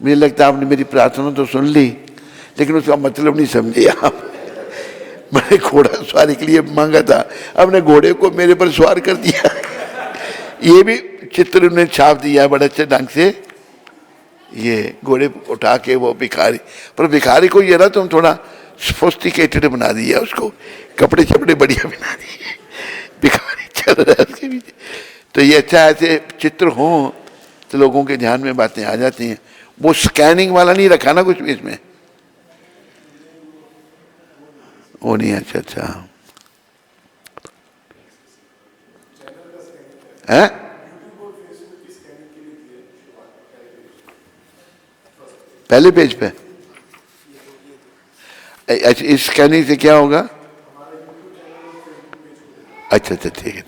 S1: मुझे लगता है आपने मेरी प्रार्थना तो सुन ली, लेकिन उसका मतलब नहीं समझे आप। मैंने घोड़ा सवारी के लिए मांगा था, आपने घोड़े को मेरे पर सवार कर दिया। ये भी चित्र उन्हें छाप दिया है बड़े अच्छे ढंग से, ये घोड़े उठा के वो भिखारी, पर भिखारी को ये ना तुम थोड़ा सोफिस्टिकेटेड बना दिया, उसको कपड़े छपड़े बढ़िया बना दिए, भिखारी चल रहा है उसके पीछे। तो ये अच्छा, ऐसे चित्र हो तो लोगों के ध्यान में बातें आ जाती हैं। वो स्कैनिंग वाला नहीं रखा ना कुछ भी इसमें, वो नहीं। अच्छा है, पहले पेज पे। अच्छा, इस स्कैनिंग से क्या होगा? अच्छा ठीक है।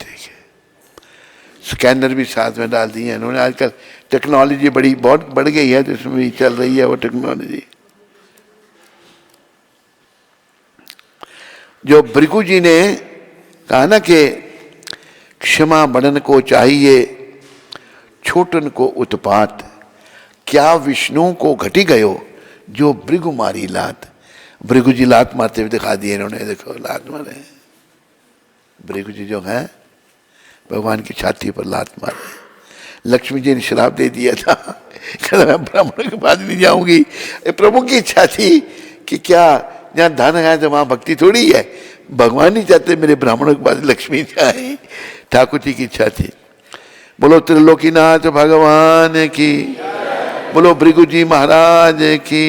S1: स्कैनर भी साथ में डाल दिए इन्होंने। आजकल टेक्नोलॉजी बहुत बढ़ गई है, तो इसमें भी चल रही है वो टेक्नोलॉजी। जो भृगु जी ने कहा ना कि क्षमा बड़न को चाहिए, छोटन को उत्पात, क्या विष्णु को घटी गयो जो भृगु मारी लात। भृगु जी लात मारते हुए दिखा दिए इन्होंने, देखो लात मारे। भृगु जी जो है भगवान की छाती पर लात मारे। लक्ष्मी जी ने श्राप दे दिया था, कहता मैं ब्राह्मणों के पास नहीं जाऊंगी। प्रभु की इच्छा थी कि क्या जहाँ धन है तो वहां भक्ति थोड़ी है, भगवान नहीं चाहते मेरे ब्राह्मणों के पास लक्ष्मी जाए, ठाकुर जी की इच्छा थी। बोलो त्रिलोकीनाथ भगवान की, बोलो भृगु जी महाराज की।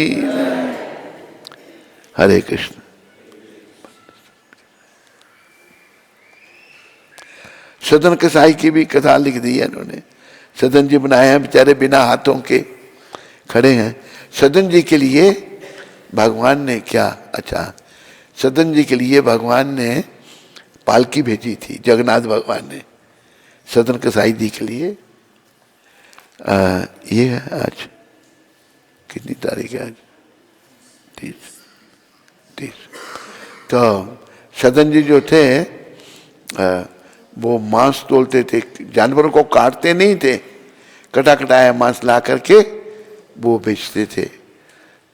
S1: हरे कृष्ण। सदन कसाई की भी कथा लिख दी है इन्होंने। सदन जी बनाए हैं बेचारे, बिना हाथों के खड़े हैं। सदन जी के लिए भगवान ने क्या, अच्छा सदन जी के लिए भगवान ने पालकी भेजी थी, जगन्नाथ भगवान ने सदन कसाई जी के लिए। ये है आज कितनी तारीख है? आज 30। तो सदन जी जो थे वो मांस तोलते थे, जानवरों को काटते नहीं थे, कटा कटाया मांस ला करके वो बेचते थे।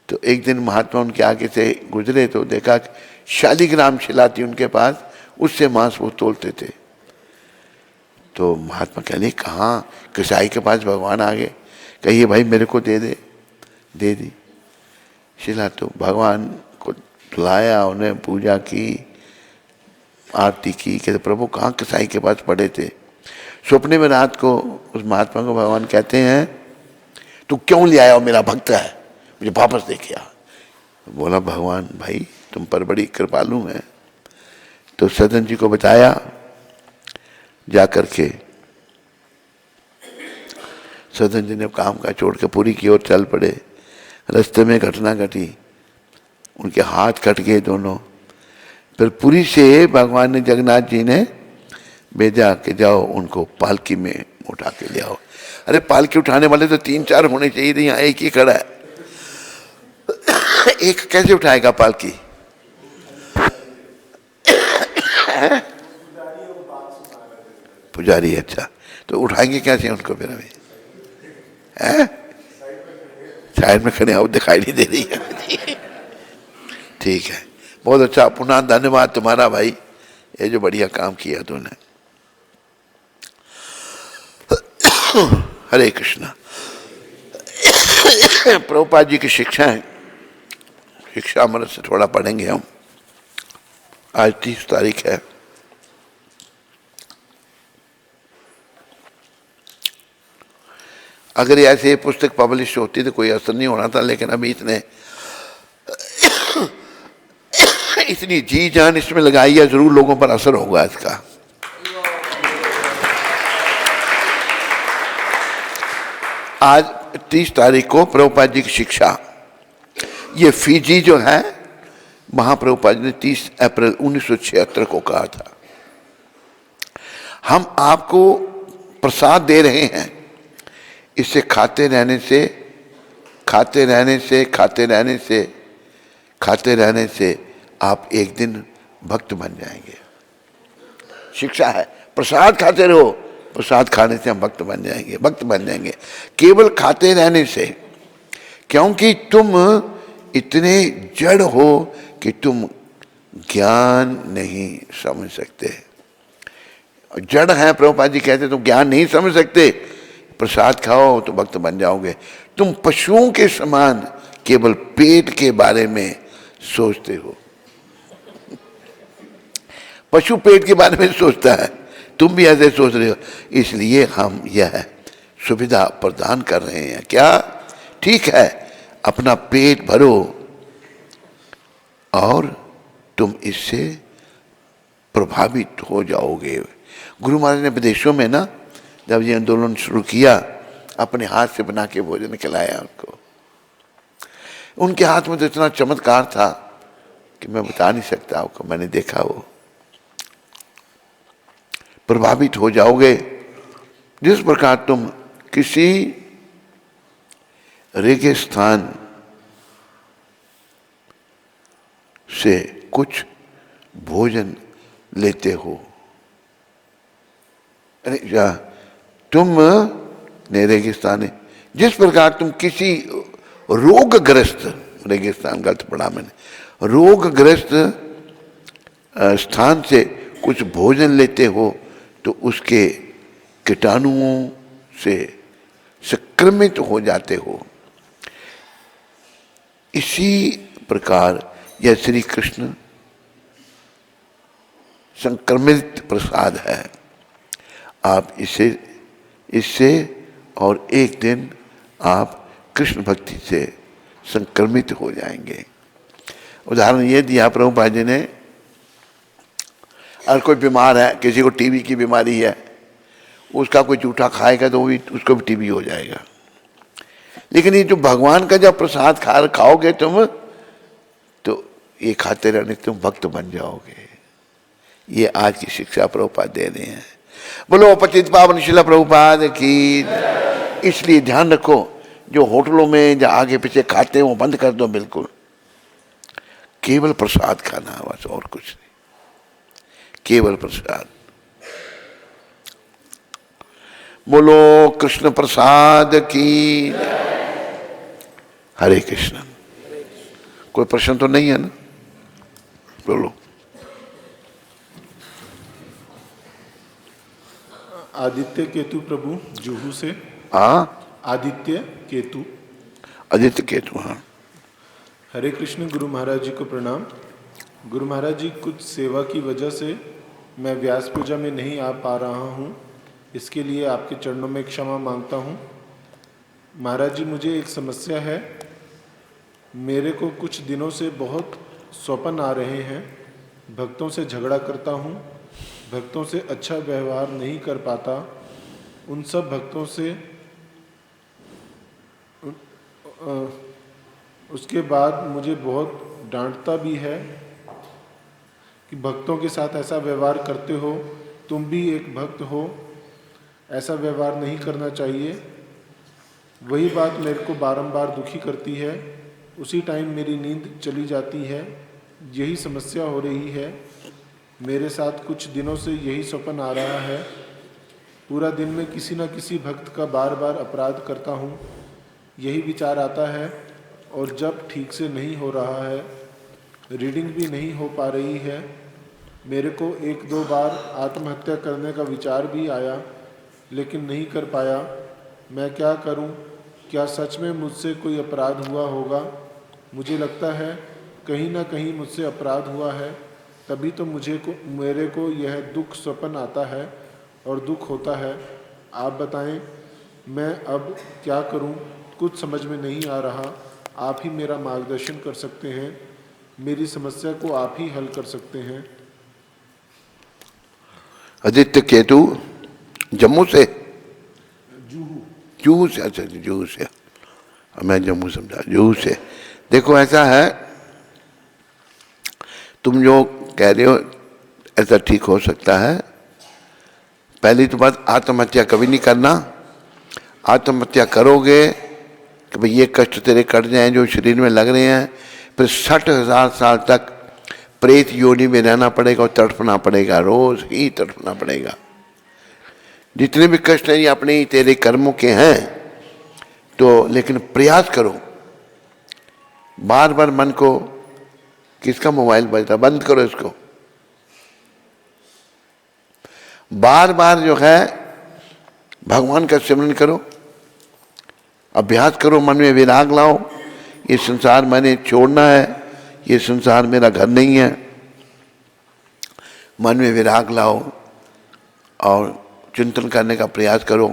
S1: तो एक दिन महात्मा उनके आगे से गुजरे तो देखा शालिग्राम शिला थी उनके पास, उससे मांस वो तोलते थे। तो महात्मा कह लिए कहाँ, कसाई के पास भगवान आ गए, कहिए भाई मेरे को दे दे, दे दी शिला। तो भगवान को लाया, उन्हें पूजा की, आरती की। कहते प्रभु कहाँ कसाई के पास पड़े थे। सपने में रात को उस महात्मा को भगवान कहते हैं तू क्यों ले आया, मेरा भक्त है, मुझे वापस दे के आ। बोला भगवान भाई तुम पर बड़ी कृपालु है। तो सदन जी को बताया, जा करके सदन जी ने काम का छोड़ के पुरी की ओर चल पड़े। रास्ते में घटना घटी, उनके हाथ कट गए दोनों। फिर पुरी से भगवान ने जगन्नाथ जी ने भेजा कि जाओ उनको पालकी में उठा के ले आओ। अरे पालकी उठाने वाले तो 3-4 होने चाहिए थे, यहाँ एक ही खड़ा है। एक कैसे उठाएगा पालकी? पुजारी, अच्छा तो उठाएंगे कैसे उनको फिर? अभी साइड में खड़े हो, दिखाई नहीं दे रही है। ठीक है, बहुत अच्छा, पुनः धन्यवाद तुम्हारा भाई, ये जो बढ़िया काम किया तूने। हरे कृष्णा। प्रभुपाद जी की शिक्षा है, शिक्षा अमृत से थोड़ा पढ़ेंगे हम। आज 30 तारीख है। अगर ऐसे पुस्तक पब्लिश होती तो कोई असर नहीं होना था, लेकिन अभी इतनी जी जान इसमें लगाई है, जरूर लोगों पर असर होगा इसका। आज 30 तारीख को प्रभुपाद जी की शिक्षा, ये फीजी जो है महाप्रभुपाद जी ने 30 अप्रैल 1976 को कहा था। हम आपको प्रसाद दे रहे हैं, इसे खाते रहने से खाते रहने से खाते रहने से खाते रहने से आप एक दिन भक्त बन जाएंगे। शिक्षा है, प्रसाद खाते रहो, प्रसाद खाने से हम भक्त बन जाएंगे, भक्त बन जाएंगे केवल खाते रहने से। क्योंकि तुम इतने जड़ हो कि तुम ज्ञान नहीं समझ सकते। जड़ है, प्रभुपाद जी कहते तुम ज्ञान नहीं समझ सकते, प्रसाद खाओ तो भक्त बन जाओगे। तुम पशुओं के समान केवल पेट के बारे में सोचते हो। पशु पेट के बारे में सोचता है, तुम भी ऐसे सोच रहे हो। इसलिए हम यह सुविधा प्रदान कर रहे हैं। क्या? ठीक है, अपना पेट भरो और तुम इससे प्रभावित हो जाओगे। गुरु महाराज ने विदेशों में ना, जब ये आंदोलन शुरू किया, अपने हाथ से बना के भोजन खिलाया उनको। उनके हाथ में तो इतना चमत्कार था कि मैं बता नहीं सकता आपको, मैंने देखा। वो प्रभावित हो जाओगे। जिस प्रकार तुम किसी रेगिस्तान से कुछ भोजन लेते हो, तुम ने रेगिस्तान है, जिस प्रकार तुम किसी रोगग्रस्त, रेगिस्तान गलत पढ़ा मैंने, रोगग्रस्त स्थान से कुछ भोजन लेते हो तो उसके कीटाणुओं से संक्रमित हो जाते हो। इसी प्रकार यह श्री कृष्ण संक्रमित प्रसाद है। आप इससे और एक दिन आप कृष्ण भक्ति से संक्रमित हो जाएंगे। उदाहरण ये दिया प्रभुपाद जी ने, अगर कोई बीमार है, किसी को टीबी की बीमारी है, उसका कोई जूठा खाएगा तो भी उसको भी टीबी हो जाएगा। लेकिन ये जो भगवान का जब प्रसाद खाओगे तुम, तो ये खाते रहने तुम भक्त बन जाओगे। ये आज की शिक्षा प्रभुपाद दे रहे हैं। बोलो पतित पावन शिला प्रभुपाद की। इसलिए ध्यान रखो, जो होटलों में जो आगे पीछे खाते हैं वो बंद कर दो बिल्कुल। केवल प्रसाद खाना, बस और कुछ नहीं, केवल प्रसाद। बोलो कृष्ण प्रसाद की। हरे कृष्ण। कोई प्रश्न तो नहीं है ना? बोलो।
S2: आदित्य केतु प्रभु जुहू से।
S1: हाँ,
S2: आदित्य केतु।
S1: आदित्य केतु। हाँ,
S2: हरे कृष्ण। गुरु महाराज जी को प्रणाम। गुरु महाराज जी, कुछ सेवा की वजह से मैं व्यास पूजा में नहीं आ पा रहा हूँ, इसके लिए आपके चरणों में क्षमा मांगता हूँ। महाराज जी, मुझे एक समस्या है। मेरे को कुछ दिनों से बहुत स्वप्न आ रहे हैं। भक्तों से झगड़ा करता हूँ, भक्तों से अच्छा व्यवहार नहीं कर पाता। उन सब भक्तों से उसके बाद मुझे बहुत डांटता भी है कि भक्तों के साथ ऐसा व्यवहार करते हो, तुम भी एक भक्त हो, ऐसा व्यवहार नहीं करना चाहिए। वही बात मेरे को बारंबार दुखी करती है। उसी टाइम मेरी नींद चली जाती है। यही समस्या हो रही है। मेरे साथ कुछ दिनों से यही स्वप्न आ रहा है। पूरा दिन में किसी न किसी भक्त का बार बार अपराध करता हूँ, यही विचार आता है। और जब ठीक से नहीं हो रहा है, रीडिंग भी नहीं हो पा रही है। मेरे को एक दो बार आत्महत्या करने का विचार भी आया, लेकिन नहीं कर पाया। मैं क्या करूं? क्या सच में मुझसे कोई अपराध हुआ होगा? मुझे लगता है कहीं ना कहीं मुझसे अपराध हुआ है, तभी तो मेरे को यह दुख स्वप्न आता है और दुख होता है। आप बताएं, मैं अब क्या करूं? कुछ समझ में नहीं आ रहा। आप ही मेरा मार्गदर्शन कर सकते हैं। मेरी समस्या को आप ही हल कर सकते हैं।
S1: आदित्य केतु जम्मू से?
S2: जूहू।
S1: जूहू से? अच्छा, जूहू से। मैं जम्मू समझा, जूहू से। देखो, ऐसा है, तुम जो कह रहे हो ऐसा ठीक हो सकता है। पहली तो बात, आत्महत्या कभी नहीं करना। आत्महत्या करोगे कि भाई ये कष्ट तेरे कट जाएं जो शरीर में लग रहे हैं, फिर 60,000 साल तक प्रेत योनि में रहना पड़ेगा और तड़पना पड़ेगा, रोज ही तड़पना पड़ेगा। जितने भी कष्ट हैं ये अपने ही तेरे कर्मों के हैं। तो लेकिन प्रयास करो, बार बार मन को, किसका मोबाइल बजता, बंद करो इसको। बार बार जो है भगवान का सिमरन करो, अभ्यास करो, मन में विराग लाओ। ये संसार मैंने छोड़ना है, ये संसार मेरा घर नहीं है। मन में विराग लाओ और चिंतन करने का प्रयास करो।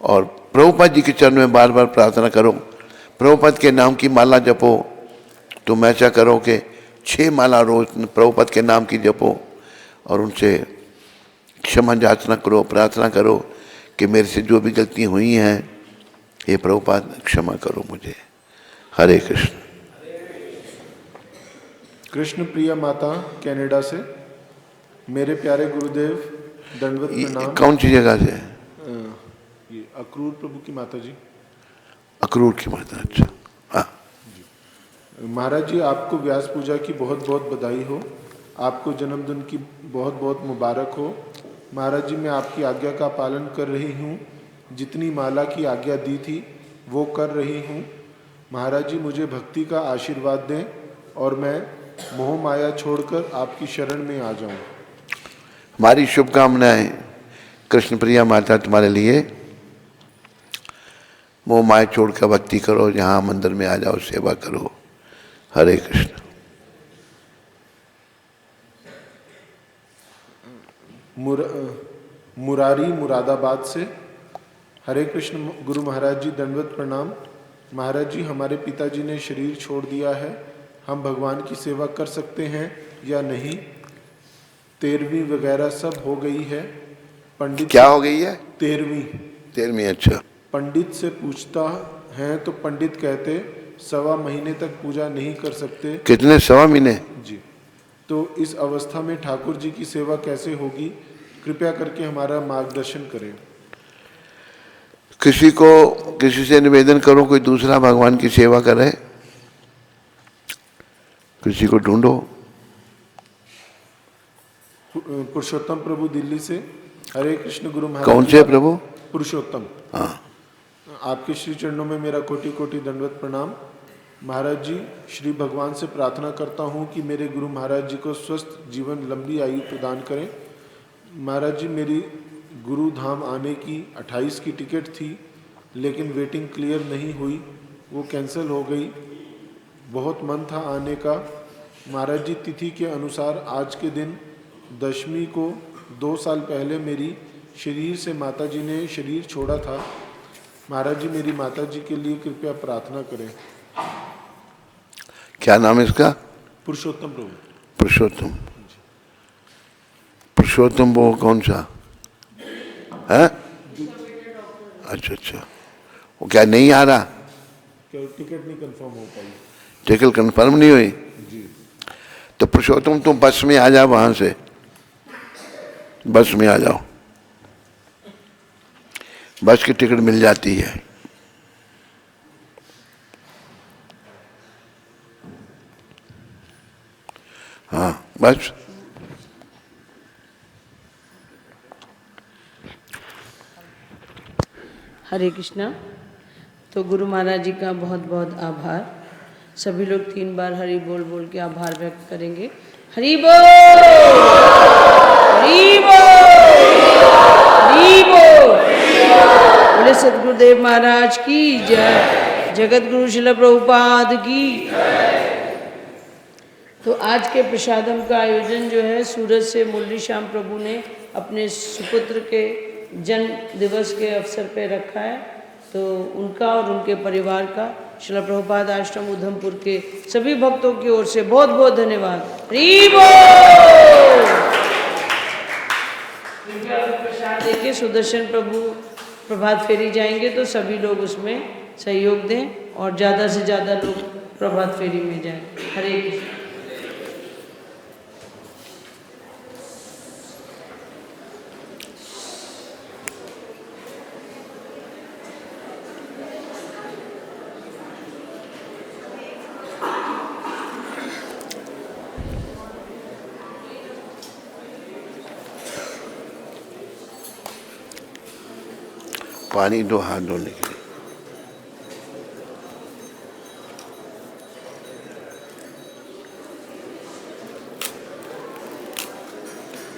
S1: और प्रभुपाद जी के चरण में बार बार प्रार्थना करो। प्रभुपाद के नाम की माला जपो। तुम ऐसा करो कि 6 माला रोज प्रभुपाद के नाम की जपो और उनसे क्षमा याचना करो, प्रार्थना करो कि मेरे से जो भी गलतियाँ हुई हैं, ये प्रभुपाद क्षमा करो मुझे। हरे कृष्ण।
S2: कृष्ण प्रिया माता कनाडा से। मेरे प्यारे गुरुदेव, दंडवत प्रणाम।
S1: कौन सी जगह से?
S2: ये अक्रूर प्रभु की माता जी।
S1: अक्रूर की माता, अच्छा। हाँ
S2: महाराज जी, आपको व्यास पूजा की बहुत बहुत बधाई हो। आपको जन्मदिन की बहुत बहुत मुबारक हो। महाराज जी, मैं आपकी आज्ञा का पालन कर रही हूँ। जितनी माला की आज्ञा दी थी वो कर रही हूँ। महाराज जी, मुझे भक्ति का आशीर्वाद दें और मैं मोह माया छोड़कर आपकी शरण में आ जाऊँ।
S1: हमारी शुभकामनाएं कृष्ण प्रिया माता तुम्हारे लिए। मोह माया छोड़कर भक्ति करो, जहाँ मंदिर में आ जाओ, सेवा करो। हरे कृष्ण।
S2: मुरारी मुरादाबाद से। हरे कृष्ण गुरु महाराज जी, दंडवत प्रणाम। महाराज जी, हमारे पिताजी ने शरीर छोड़ दिया है। हम भगवान की सेवा कर सकते हैं या नहीं? 13वीं वगैरह सब हो गई है। पंडित
S1: क्या हो गई है?
S2: 13वीं।
S1: अच्छा।
S2: पंडित से पूछता है तो पंडित कहते 1.25 महीने तक पूजा नहीं कर सकते।
S1: कितने? 1.25 महीने?
S2: जी। तो इस अवस्था में ठाकुर जी की सेवा कैसे होगी? कृपया करके हमारा मार्गदर्शन करें।
S1: किसी से निवेदन करो कोई दूसरा भगवान की सेवा करे, किसी को ढूंढो।
S2: पुरुषोत्तम प्रभु दिल्ली से। हरे कृष्ण गुरु महाराज।
S1: कौन से प्रभु?
S2: पुरुषोत्तम,
S1: हाँ।
S2: आपके श्री चरणों में मेरा कोटि कोटि दंडवत प्रणाम। महाराज जी, श्री भगवान से प्रार्थना करता हूँ कि मेरे गुरु महाराज जी को स्वस्थ जीवन, लंबी आयु प्रदान करें। महाराज जी, मेरी गुरु धाम आने की 28 की टिकट थी, लेकिन वेटिंग क्लियर नहीं हुई, वो कैंसिल हो गई। बहुत मन था आने का। महाराज जी, तिथि के अनुसार आज के दिन दशमी को 2 साल पहले मेरी शरीर से माता जी ने शरीर छोड़ा था। महाराज जी, मेरी माता जी के लिए कृपया प्रार्थना करें।
S1: क्या नाम है इसका?
S2: पुरुषोत्तम प्रभु।
S1: पुरुषोत्तम। पुरुषोत्तम वो कौन सा है? अच्छा अच्छा, वो क्या नहीं आ रहा?
S2: टिकट नहीं कंफर्म हो पाई।
S1: टिकट कंफर्म नहीं हुई?
S2: जी।
S1: तो पुरुषोत्तम तुम बस में आ जाओ, वहां से बस में आ जाओ, बस की टिकट मिल जाती है। हाँ बस।
S3: हरे कृष्णा। तो गुरु महाराज जी का बहुत बहुत आभार। सभी लोग 3 बार हरि बोल बोल के आभार व्यक्त करेंगे। हरि बोल, हरि बोल, हरि बोल। बोले सद्गुरुदेव महाराज की जय, जगत गुरु श्रील प्रभुपाद की। तो आज के प्रसादम का आयोजन जो है सूरत से मुरली श्याम प्रभु ने अपने सुपुत्र के जन्म दिवस के अवसर पर रखा है। तो उनका और उनके परिवार का श्रील प्रभुपाद आश्रम उधमपुर के सभी भक्तों की ओर से बहुत बहुत धन्यवाद। हरि बोल। प्रसाद देके सुदर्शन प्रभु प्रभात फेरी जाएंगे, तो सभी लोग उसमें सहयोग दें और ज़्यादा से ज़्यादा लोग प्रभात फेरी में जाएं। हरे कृष्ण।
S1: पानी दो हाथ धोने के लिए।